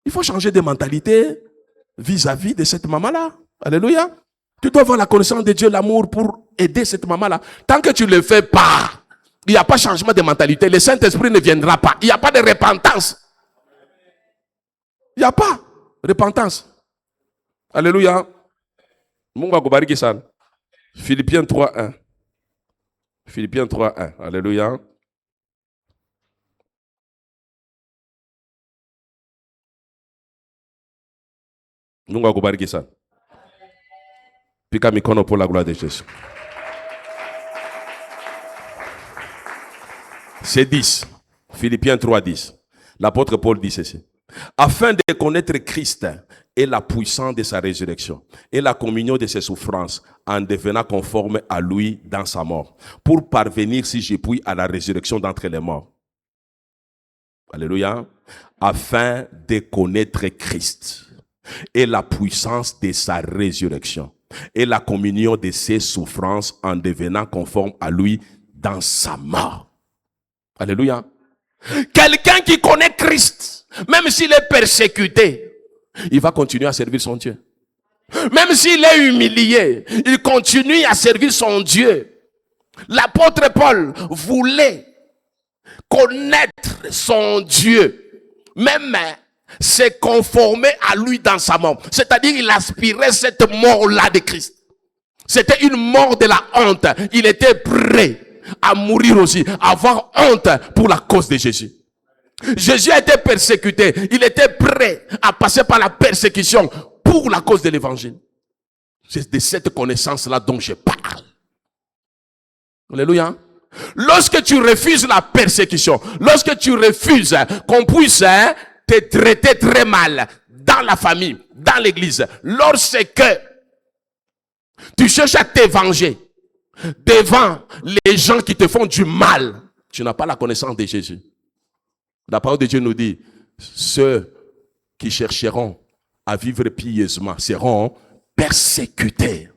Il faut changer de mentalité vis-à-vis de cette maman-là. Alléluia. Tu dois avoir la connaissance de Dieu, l'amour pour aider cette maman-là. Tant que tu ne le fais pas, il n'y a pas de changement de mentalité. Le Saint-Esprit ne viendra pas. Il n'y a pas de repentance. Il n'y a pas de repentance. Alléluia. Mungu kubariki sana. Philippiens 3:1. Philippiens 3:1. Alléluia. Mungu kubariki sana. Pika mikono pour la gloire de Jésus. C'est 10. Philippiens 3:10. L'apôtre Paul dit ceci. Afin de connaître Christ et la puissance de sa résurrection et la communion de ses souffrances en devenant conforme à lui dans sa mort, pour parvenir, si je puis, à la résurrection d'entre les morts. Alléluia. Afin de connaître Christ et la puissance de sa résurrection et la communion de ses souffrances en devenant conforme à lui dans sa mort. Alléluia. Quelqu'un qui connaît Christ, même s'il est persécuté, il va continuer à servir son Dieu. Même s'il est humilié, il continue à servir son Dieu. L'apôtre Paul voulait connaître son Dieu, même se conformer à lui dans sa mort. C'est-à-dire il aspirait cette mort-là de Christ. C'était une mort de la honte. Il était prêt à mourir aussi, à avoir honte pour la cause de Jésus. Jésus a été persécuté. Il était prêt à passer par la persécution pour la cause de l'évangile. C'est de cette connaissance-là dont je parle. Alléluia. Lorsque tu refuses la persécution, lorsque tu refuses qu'on puisse te traiter très mal dans la famille, dans l'église, lorsque tu cherches à te venger devant les gens qui te font du mal, tu n'as pas la connaissance de Jésus. La parole de Dieu nous dit, ceux qui chercheront à vivre pieusement seront persécutés.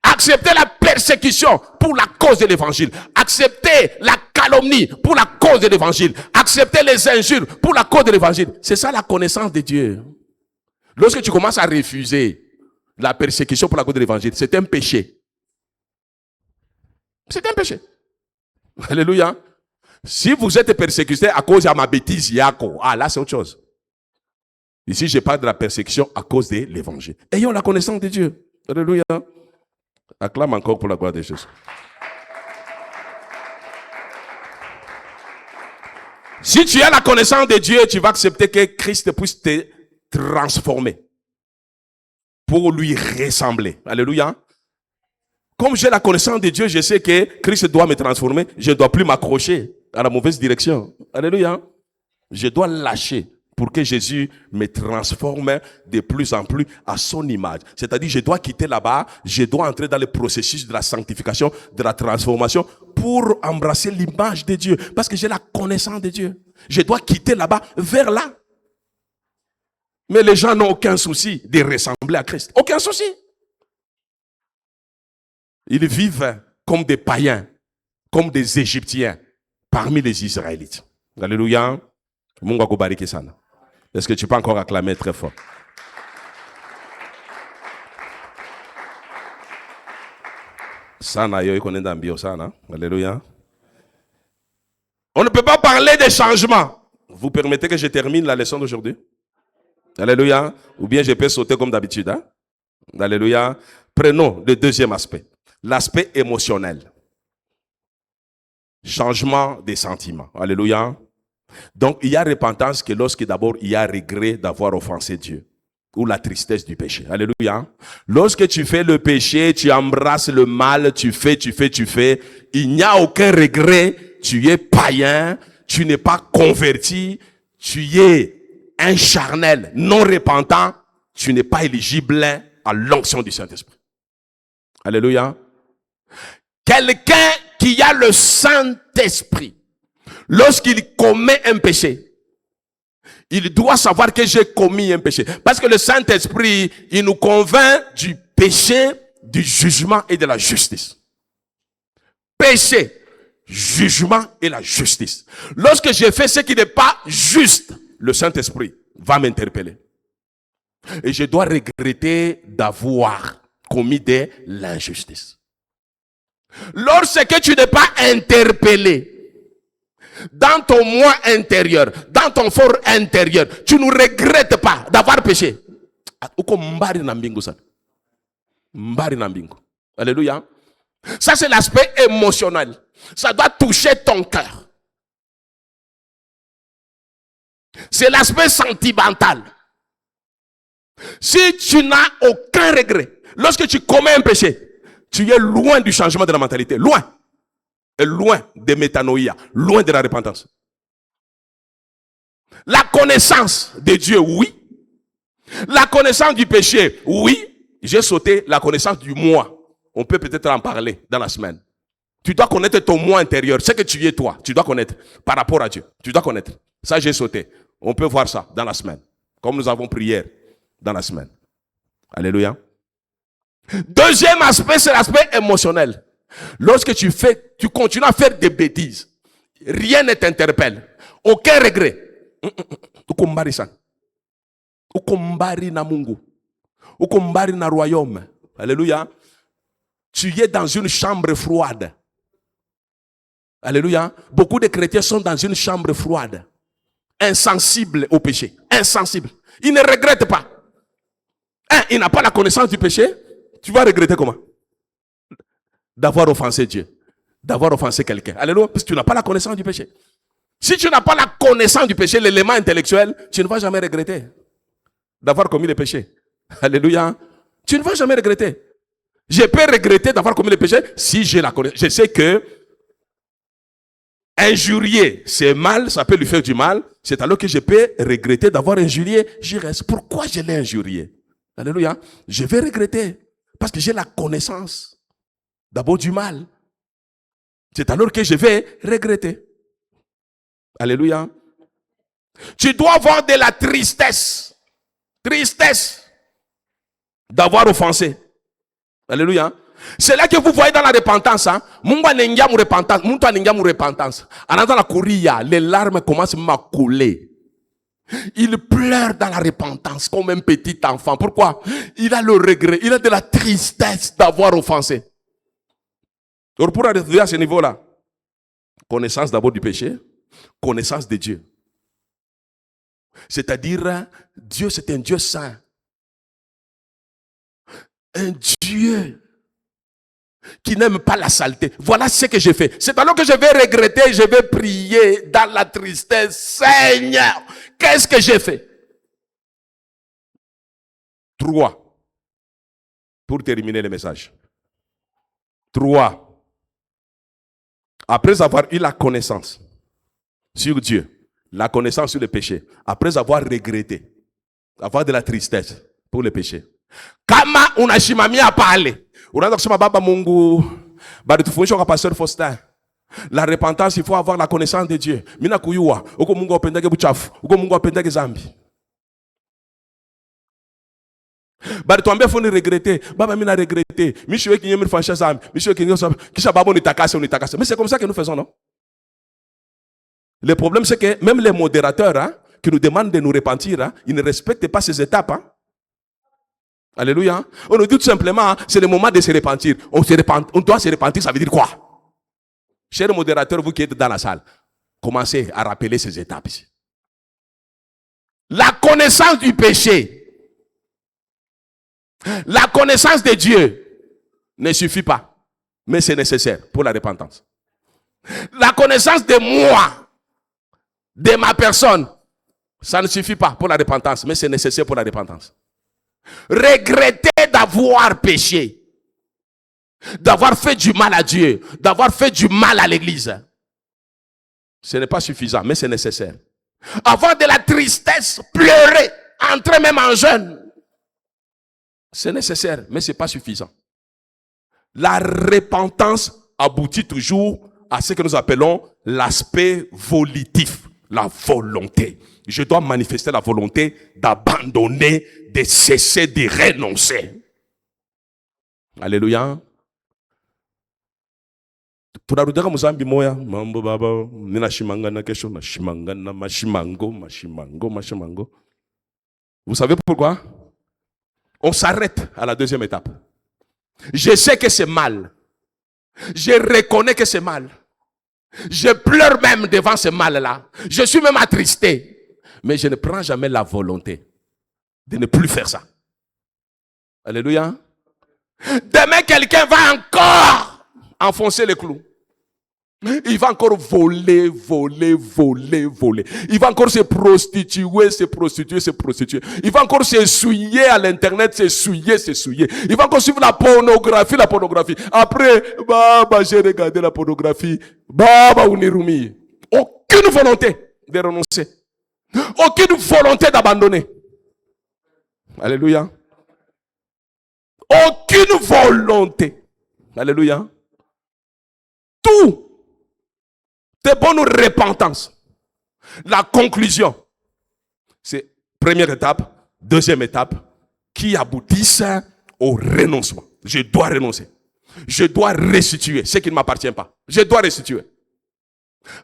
Acceptez la persécution pour la cause de l'évangile. Acceptez la calomnie pour la cause de l'évangile. Acceptez les injures pour la cause de l'évangile. C'est ça la connaissance de Dieu. Lorsque tu commences à refuser la persécution pour la cause de l'évangile, c'est un péché. C'est un péché. Alléluia. Si vous êtes persécuté à cause de ma bêtise, Yako, là c'est autre chose. Ici, je parle de la persécution à cause de l'évangile. Ayons la connaissance de Dieu. Alléluia. Acclame encore pour la gloire de Jésus. Si tu as la connaissance de Dieu, tu vas accepter que Christ puisse te transformer pour lui ressembler. Alléluia. Comme j'ai la connaissance de Dieu, je sais que Christ doit me transformer. Je ne dois plus m'accrocher à la mauvaise direction. Alléluia. Je dois lâcher pour que Jésus me transforme de plus en plus à son image. C'est-à-dire, je dois quitter là-bas, je dois entrer dans le processus de la sanctification, de la transformation, pour embrasser l'image de Dieu. Parce que j'ai la connaissance de Dieu. Je dois quitter là-bas, vers là. Mais les gens n'ont aucun souci de ressembler à Christ. Aucun souci. Ils vivent comme des païens, comme des Égyptiens, parmi les Israélites. Alléluia. Mungu akubariki sana. Est-ce que tu peux encore acclamer très fort? Sana yo ikonenda mbio sana. Alléluia. On ne peut pas parler de changement. Vous permettez que je termine la leçon d'aujourd'hui? Alléluia. Ou bien je peux sauter comme d'habitude. Hein? Alléluia. Prenons le deuxième aspect. L'aspect émotionnel. Changement des sentiments. Alléluia. Donc, il y a repentance que lorsque d'abord il y a regret d'avoir offensé Dieu. Ou la tristesse du péché. Alléluia. Lorsque tu fais le péché, tu embrasses le mal, tu fais. Il n'y a aucun regret. Tu es païen. Tu n'es pas converti. Tu es un charnel non repentant. Tu n'es pas éligible à l'onction du Saint-Esprit. Alléluia. Quelqu'un qui a le Saint-Esprit, lorsqu'il commet un péché, il doit savoir que j'ai commis un péché. Parce que le Saint-Esprit, il nous convainc du péché, du jugement et de la justice. Péché, jugement et la justice. Lorsque j'ai fait ce qui n'est pas juste, le Saint-Esprit va m'interpeller. Et je dois regretter d'avoir commis de l'injustice. Lorsque tu n'es pas interpellé, dans ton moi intérieur, dans ton fort intérieur, tu ne regrettes pas d'avoir péché. Alléluia. Ça, c'est l'aspect émotionnel. Ça doit toucher ton cœur. C'est l'aspect sentimental. Si tu n'as aucun regret, lorsque tu commets un péché, tu es loin du changement de la mentalité. Loin. Et loin de métanoïa. Loin de la repentance. La connaissance de Dieu, oui. La connaissance du péché, oui. J'ai sauté la connaissance du moi. On peut peut-être en parler dans la semaine. Tu dois connaître ton moi intérieur. Ce que tu es toi, tu dois connaître par rapport à Dieu. Tu dois connaître. Ça, j'ai sauté. On peut voir ça dans la semaine. Comme nous avons prié dans la semaine. Alléluia. Deuxième aspect, c'est l'aspect émotionnel. Lorsque tu continues à faire des bêtises, rien ne t'interpelle. Aucun regret. Ukumbari san. Ukumbari na Mungu. Ukumbari na royaume. Alléluia. Tu es dans une chambre froide. Alléluia. Beaucoup de chrétiens sont dans une chambre froide. Insensibles au péché. Insensibles. Ils ne regrettent pas. Il n'a pas la connaissance du péché. Tu vas regretter comment? D'avoir offensé Dieu. D'avoir offensé quelqu'un. Alléluia. Parce que tu n'as pas la connaissance du péché. Si tu n'as pas la connaissance du péché, l'élément intellectuel, tu ne vas jamais regretter d'avoir commis le péché. Alléluia. Tu ne vas jamais regretter. Je peux regretter d'avoir commis le péché si j'ai la connaissance. Je sais que injurier, c'est mal, ça peut lui faire du mal. C'est alors que je peux regretter d'avoir injurié. J'y reste. Pourquoi je l'ai injurié? Alléluia. Je vais regretter. Parce que j'ai la connaissance d'abord du mal. C'est alors que je vais regretter. Alléluia. Tu dois avoir de la tristesse. Tristesse d'avoir offensé. Alléluia. C'est là que vous voyez dans la repentance. Mungu anaingia mu repentance. Muntu anaingia mu repentance. Anaanza na kulia. Les larmes commencent à couler. Il pleure dans la repentance comme un petit enfant. Pourquoi? Il a le regret. Il a de la tristesse d'avoir offensé. Donc pour arriver à ce niveau-là, connaissance d'abord du péché, connaissance de Dieu. C'est-à-dire, Dieu c'est un Dieu saint. Un Dieu qui n'aime pas la saleté. Voilà ce que j'ai fait. C'est alors que je vais regretter, je vais prier dans la tristesse. Seigneur, qu'est-ce que j'ai fait? 3. Pour terminer le message. 3. Après avoir eu la connaissance sur Dieu, la connaissance sur le péché, après avoir regretté, avoir de la tristesse pour le péché. Kama unashimamia pale, unaanza kusema baba Mungu, bali tufundisha kwa pasteur Faustin. La repentance, il faut avoir la connaissance de Dieu. Mina kuyua, uko Mungu apendage buchafu, uko Mungu apendage zambi. Bali tuambie faut ni regretter, baba mina regretter, mishiwe kinyemi fansha zambi, mishiwe kinyemi kisha baba unitakase. Mais c'est comme ça que nous faisons, non? Le problème c'est que même les modérateurs qui nous demandent de nous repentir, ils ne respectent pas ces étapes. Alléluia. On nous dit tout simplement, c'est le moment de se repentir. On doit se repentir, ça veut dire quoi? Chers modérateurs, vous qui êtes dans la salle, commencez à rappeler ces étapes ici. La connaissance du péché, la connaissance de Dieu ne suffit pas, mais c'est nécessaire pour la repentance. La connaissance de moi, de ma personne, ça ne suffit pas pour la repentance, mais c'est nécessaire pour la repentance. Regretter d'avoir péché, d'avoir fait du mal à Dieu, d'avoir fait du mal à l'église, ce n'est pas suffisant, mais c'est nécessaire. Avoir de la tristesse, pleurer, entrer même en jeûne, c'est nécessaire, mais ce n'est pas suffisant. La repentance aboutit toujours à ce que nous appelons l'aspect volitif, la volonté. Je dois manifester la volonté d'abandonner, de cesser, de renoncer. Alléluia. Tunarudaka muzambi moya mambo baba nina shimangana kesho na shimangana mashimango. Vous savez pourquoi? On s'arrête à la deuxième étape. Je sais que c'est mal. Je reconnais que c'est mal. Je pleure même devant ce mal-là. Je suis même attristé. Mais je ne prends jamais la volonté de ne plus faire ça. Alléluia. Demain, quelqu'un va encore enfoncer les clous. Il va encore voler. Il va encore se prostituer. Il va encore s'essuyer à l'internet, s'essuyer. Il va encore suivre la pornographie. Après, baba, j'ai regardé la pornographie. Baba, unirumi. Aucune volonté de renoncer. Aucune volonté d'abandonner. Alléluia. Aucune volonté. Alléluia. Tout. C'est bonne repentance. La conclusion, c'est première étape, deuxième étape, qui aboutissent au renoncement. Je dois renoncer. Je dois restituer ce qui ne m'appartient pas. Je dois restituer.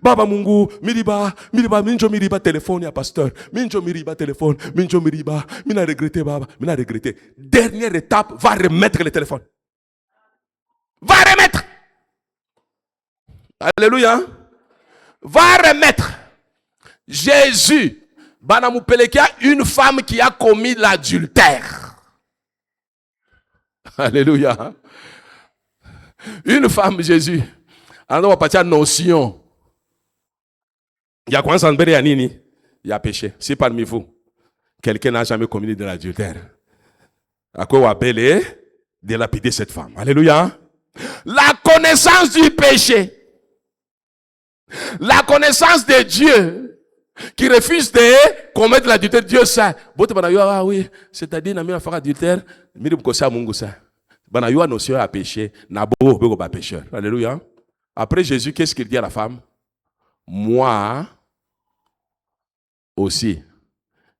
Baba Mungu, miriba, minjo miriba téléphone ya pasteur. Minjo miriba téléphone, minjo miriba, mina regretté baba, mina regretté. Dernière étape, va remettre le téléphone. Va remettre. Alléluia. Va remettre. Jésus, Banamupelekia, une femme qui a commis l'adultère. Alléluia. Une femme, Jésus. Alors, on va partir à notion. Il y a quoi en Sanbéré à Nini? Il y a péché. Si parmi vous, quelqu'un n'a jamais commis de l'adultère, à quoi vous appelez? de lapider cette femme. Alléluia. La connaissance du péché. La connaissance de Dieu qui refuse de commettre l'adultère. Dieu sait. Ah oui, c'est-à-dire, n'a pas fait adultère, mais il ça mungu ça. Bana yo notion à péché, na bo pas pécheur. Alléluia. Après Jésus, qu'est-ce qu'il dit à la femme? Moi aussi,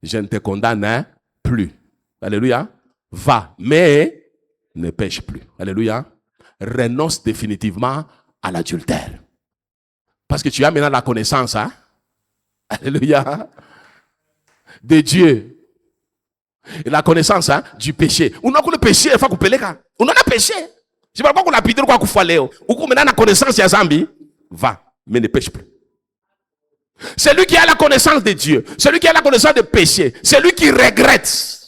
je ne te condamne plus. Alléluia. Va, mais ne pêche plus. Alléluia. Renonce définitivement à l'adultère. Parce que tu as maintenant la connaissance, hein? Alléluia. De Dieu. Et la connaissance, hein, du péché. On a le péché, il faut couper les gars. On a péché. Je ne sais pas qu'on a pité quoi qu'on faut aller. Ou qu'on maintenant la connaissance, il y a Zambi. Va, mais ne pêche plus. Celui qui a la connaissance de Dieu, celui qui a la connaissance de péché, celui qui regrette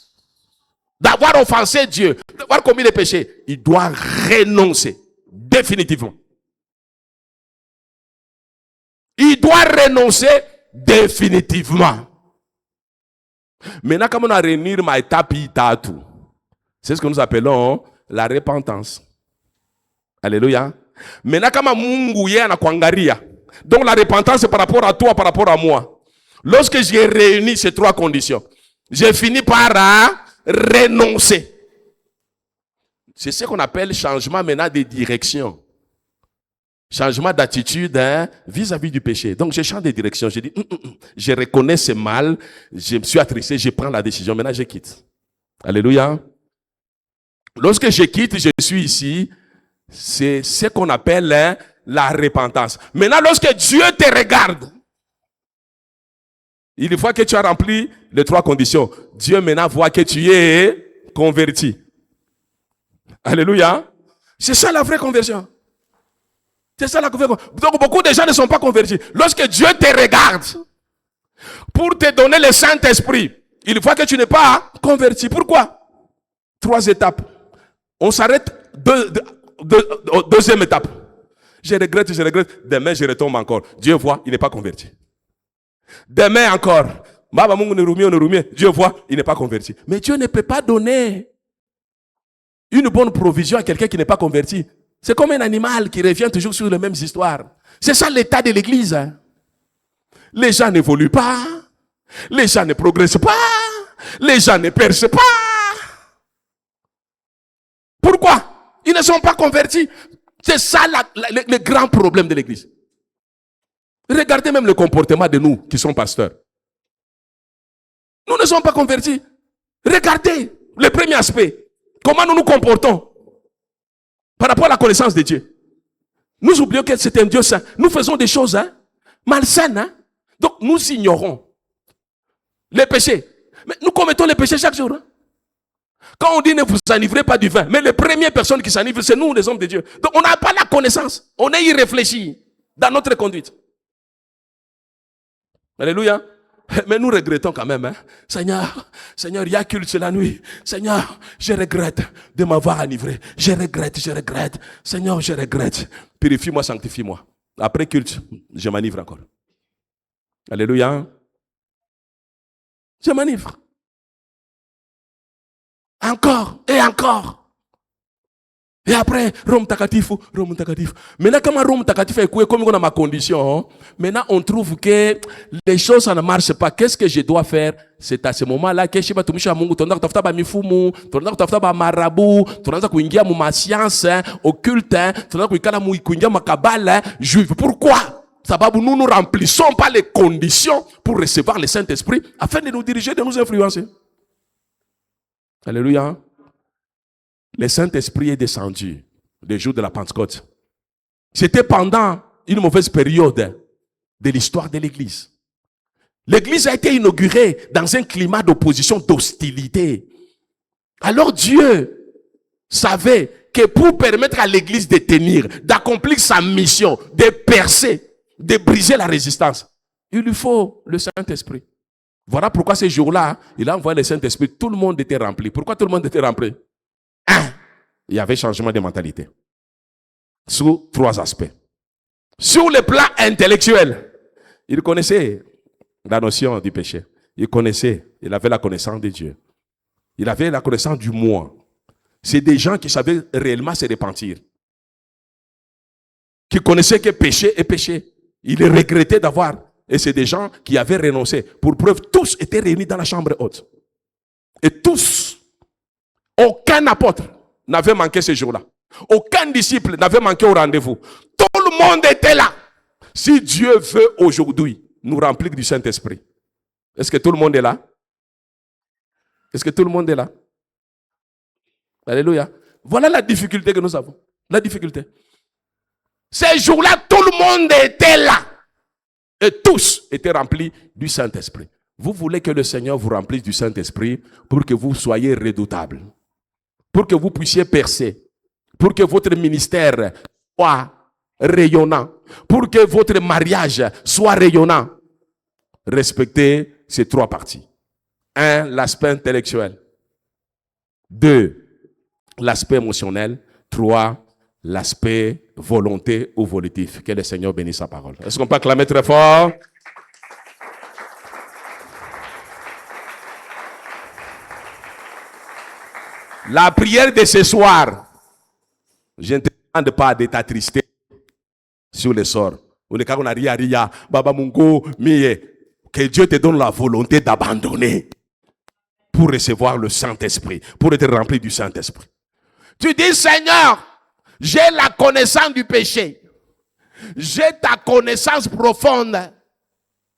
d'avoir offensé Dieu, d'avoir commis des péchés, il doit renoncer définitivement. Il doit renoncer définitivement. Maintenant, comme on a réuni ma étape, c'est ce que nous appelons la repentance. Alléluia. Maintenant, comme Mungu na kwangaria. Donc la repentance, c'est par rapport à toi, par rapport à moi. Lorsque j'ai réuni ces trois conditions, j'ai fini par renoncer. C'est ce qu'on appelle changement maintenant de direction. Changement d'attitude vis-à-vis du péché. Donc je change de direction. Je dis, je reconnais ce mal, je me suis attristé, je prends la décision. Maintenant je quitte. Alléluia. Lorsque je quitte, je suis ici. C'est ce qu'on appelle la repentance. Maintenant, lorsque Dieu te regarde, il faut que tu as rempli les trois conditions. Dieu maintenant voit que tu es converti. Alléluia. C'est ça la vraie conversion. C'est ça la conversion. Donc beaucoup de gens ne sont pas convertis. Lorsque Dieu te regarde pour te donner le Saint-Esprit, il faut que tu n'es pas converti. Pourquoi? Trois étapes. On s'arrête deuxième étape. Je regrette. Demain, je retombe encore. Dieu voit, il n'est pas converti. Demain encore. Dieu voit, il n'est pas converti. Mais Dieu ne peut pas donner une bonne provision à quelqu'un qui n'est pas converti. C'est comme un animal qui revient toujours sur les mêmes histoires. C'est ça l'état de l'église. Les gens n'évoluent pas. Les gens ne progressent pas. Les gens ne percent pas. Pourquoi? Ils ne sont pas convertis. C'est ça le grand problème de l'église. Regardez même le comportement de nous qui sommes pasteurs. Nous ne sommes pas convertis. Regardez le premier aspect. Comment nous nous comportons par rapport à la connaissance de Dieu. Nous oublions que c'est un Dieu saint. Nous faisons des choses malsaines. Donc nous ignorons les péchés. Mais nous commettons les péchés chaque jour. Quand on dit ne vous enivrez pas du vin, mais les premières personnes qui s'enivrent, c'est nous les hommes de Dieu. Donc on n'a pas la connaissance. On est irréfléchi dans notre conduite. Alléluia. Mais nous regrettons quand même. Seigneur, il y a culte la nuit. Seigneur, je regrette de m'avoir enivré. Je regrette. Seigneur, je regrette. Purifie-moi, sanctifie-moi. Après culte, je m'enivre encore. Alléluia. Je m'enivre. Encore et encore. Et après, Rome takatifu. Maintenant, comme Rome takatifu est comme on a ma condition, maintenant on trouve que les choses ça ne marchent pas. Qu'est-ce que je dois faire? C'est à ce moment-là que je vais tumisha Mungu, tu tafuta ba mifumu, tu tafuta ba marabu, tu kuingia mu ma science occulte, tu kuikala mu kuingia makabala juive. Pourquoi? Sababu nous ne remplissons pas les conditions pour recevoir le Saint-Esprit afin de nous diriger, de nous influencer. Alléluia. Le Saint-Esprit est descendu le jour de la Pentecôte. C'était pendant une mauvaise période de l'histoire de l'Église. L'Église a été inaugurée dans un climat d'opposition, d'hostilité. Alors Dieu savait que pour permettre à l'Église de tenir, d'accomplir sa mission, de percer, de briser la résistance, il lui faut le Saint-Esprit. Voilà pourquoi ce jour-là, il a envoyé le Saint-Esprit. Tout le monde était rempli. Pourquoi tout le monde était rempli? Il y avait changement de mentalité. Sous trois aspects. Sur le plan intellectuel, il connaissait la notion du péché. Il avait la connaissance de Dieu. Il avait la connaissance du moi. C'est des gens qui savaient réellement se repentir. Qui connaissaient que péché est péché. Ils regrettaient d'avoir. Et c'est des gens qui avaient renoncé. Pour preuve, tous étaient réunis dans la chambre haute. Et tous, aucun apôtre n'avait manqué ce jour-là. Aucun disciple n'avait manqué au rendez-vous. Tout le monde était là. Si Dieu veut aujourd'hui nous remplir du Saint-Esprit, est-ce que tout le monde est là? Est-ce que tout le monde est là? Alléluia. Voilà la difficulté que nous avons. La difficulté. Ces jours-là, tout le monde était là. Et tous étaient remplis du Saint-Esprit. Vous voulez que le Seigneur vous remplisse du Saint-Esprit pour que vous soyez redoutables. Pour que vous puissiez percer. Pour que votre ministère soit rayonnant. Pour que votre mariage soit rayonnant. Respectez ces trois parties. 1, l'aspect intellectuel. 2, l'aspect émotionnel. 3, l'aspect volonté ou volitif. Que le Seigneur bénisse sa parole. Est-ce qu'on peut acclamer très fort? La prière de ce soir, je ne te demande pas de t'attrister sur le sort. Que Dieu te donne la volonté d'abandonner pour recevoir le Saint-Esprit, pour être rempli du Saint-Esprit. Tu dis, Seigneur, j'ai la connaissance du péché. J'ai ta connaissance profonde.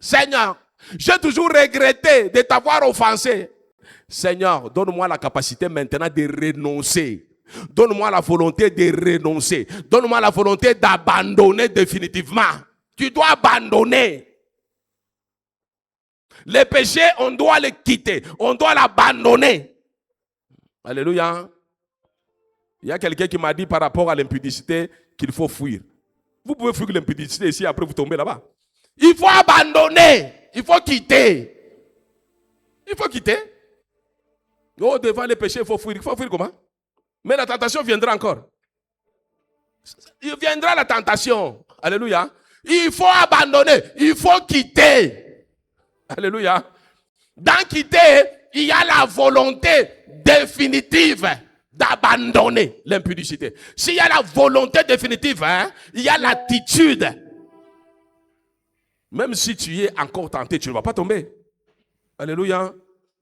Seigneur, j'ai toujours regretté de t'avoir offensé. Seigneur, donne-moi la capacité maintenant de renoncer. Donne-moi la volonté de renoncer. Donne-moi la volonté d'abandonner définitivement. Tu dois abandonner. Les péchés, on doit les quitter. On doit l'abandonner. Alléluia. Il y a quelqu'un qui m'a dit par rapport à l'impudicité qu'il faut fuir. Vous pouvez fuir l'impudicité ici, après vous tombez là-bas. Il faut abandonner. Il faut quitter. Il faut quitter. Oh, devant les péchés, il faut fuir. Il faut fuir comment? Mais la tentation viendra encore. Il viendra la tentation. Alléluia. Il faut abandonner. Il faut quitter. Alléluia. Dans quitter, il y a la volonté définitive d'abandonner l'impudicité. S'il y a la volonté définitive, il y a l'attitude. Même si tu es encore tenté, tu ne vas pas tomber. Alléluia.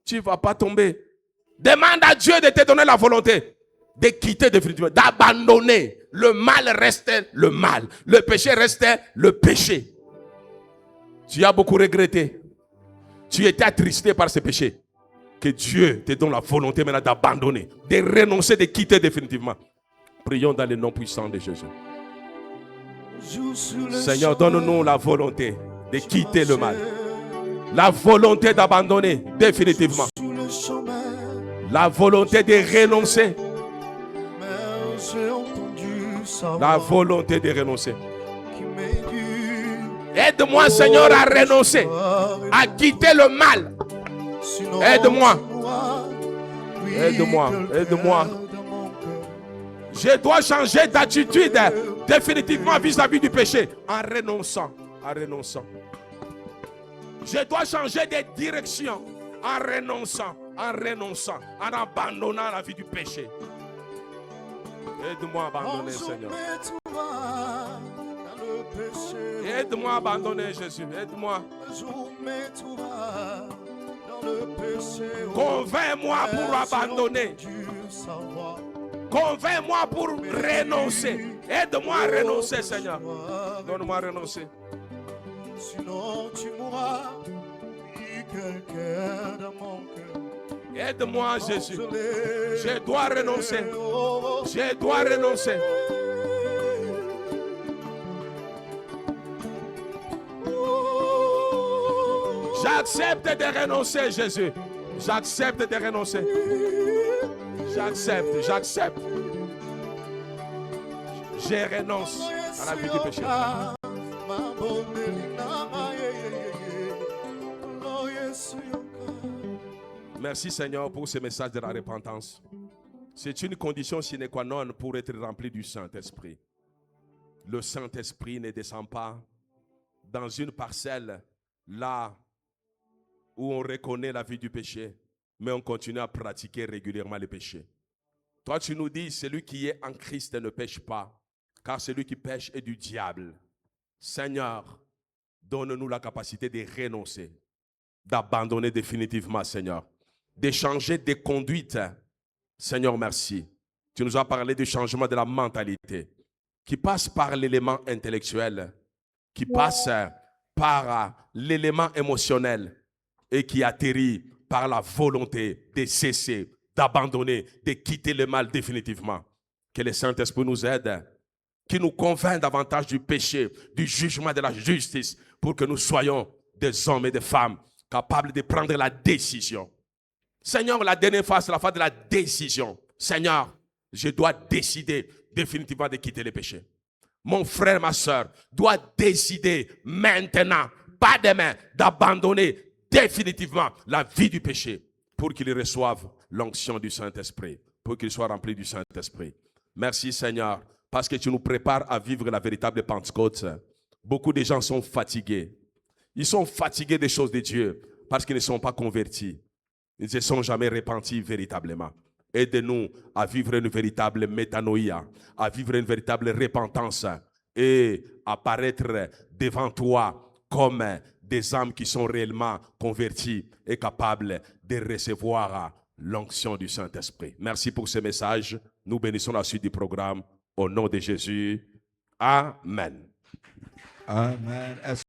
Tu ne vas pas tomber. Demande à Dieu de te donner la volonté de quitter définitivement, d'abandonner. Le mal restait le mal. Le péché restait le péché. Tu as beaucoup regretté. Tu étais attristé par ce péché. Que Dieu te donne la volonté maintenant d'abandonner, de renoncer, de quitter définitivement. Prions dans le nom puissant de Jésus. Seigneur, donne-nous la volonté de quitter le mal. La volonté d'abandonner définitivement. La volonté de renoncer. La volonté de renoncer. Aide-moi, Seigneur, à renoncer, à quitter le mal. Aide-moi. Aide-moi. Aide-moi. Je dois changer d'attitude définitivement vis-à-vis du péché en renonçant. En renonçant. Je dois changer de direction en renonçant. En renonçant. En abandonnant la vie du péché. Aide-moi à abandonner, Seigneur. Aide-moi à abandonner, Jésus. Aide-moi. Convainc-moi pour abandonner. Convainc-moi pour renoncer. Aide-moi à renoncer, Seigneur. Donne-moi à renoncer. Sinon tu mourras. Aide-moi, Jésus. Je dois renoncer. Je dois renoncer. J'accepte de renoncer, Jésus. J'accepte de renoncer. J'accepte, j'accepte. Je renonce à la vie du péché. Merci Seigneur pour ce message de la repentance. C'est une condition sine qua non pour être rempli du Saint-Esprit. Le Saint-Esprit ne descend pas dans une parcelle là où on reconnaît la vie du péché, mais on continue à pratiquer régulièrement le péché. Toi, tu nous dis, celui qui est en Christ ne pêche pas, car celui qui pêche est du diable. Seigneur, donne-nous la capacité de renoncer, d'abandonner définitivement, Seigneur, de changer de conduite. Seigneur, merci. Tu nous as parlé du changement de la mentalité, qui passe par l'élément intellectuel, qui passe par l'élément émotionnel et qui atterrit par la volonté de cesser, d'abandonner, de quitter le mal définitivement. Que le Saint-Esprit nous aide, qui nous convainc davantage du péché, du jugement, de la justice, pour que nous soyons des hommes et des femmes capables de prendre la décision. Seigneur, la dernière fois, c'est la phase de la décision. Seigneur, je dois décider définitivement de quitter le péché. Mon frère, ma soeur, doit décider maintenant, pas demain, d'abandonner définitivement la vie du péché pour qu'il reçoive l'onction du Saint-Esprit, pour qu'il soit rempli du Saint-Esprit. Merci Seigneur, parce que tu nous prépares à vivre la véritable Pentecôte. Beaucoup de gens sont fatigués. Ils sont fatigués des choses de Dieu parce qu'ils ne sont pas convertis. Ils ne se sont jamais repentis véritablement. Aide-nous à vivre une véritable métanoïa, à vivre une véritable repentance et à paraître devant toi comme des âmes qui sont réellement converties et capables de recevoir l'onction du Saint-Esprit. Merci pour ce message. Nous bénissons la suite du programme au nom de Jésus. Amen. Amen.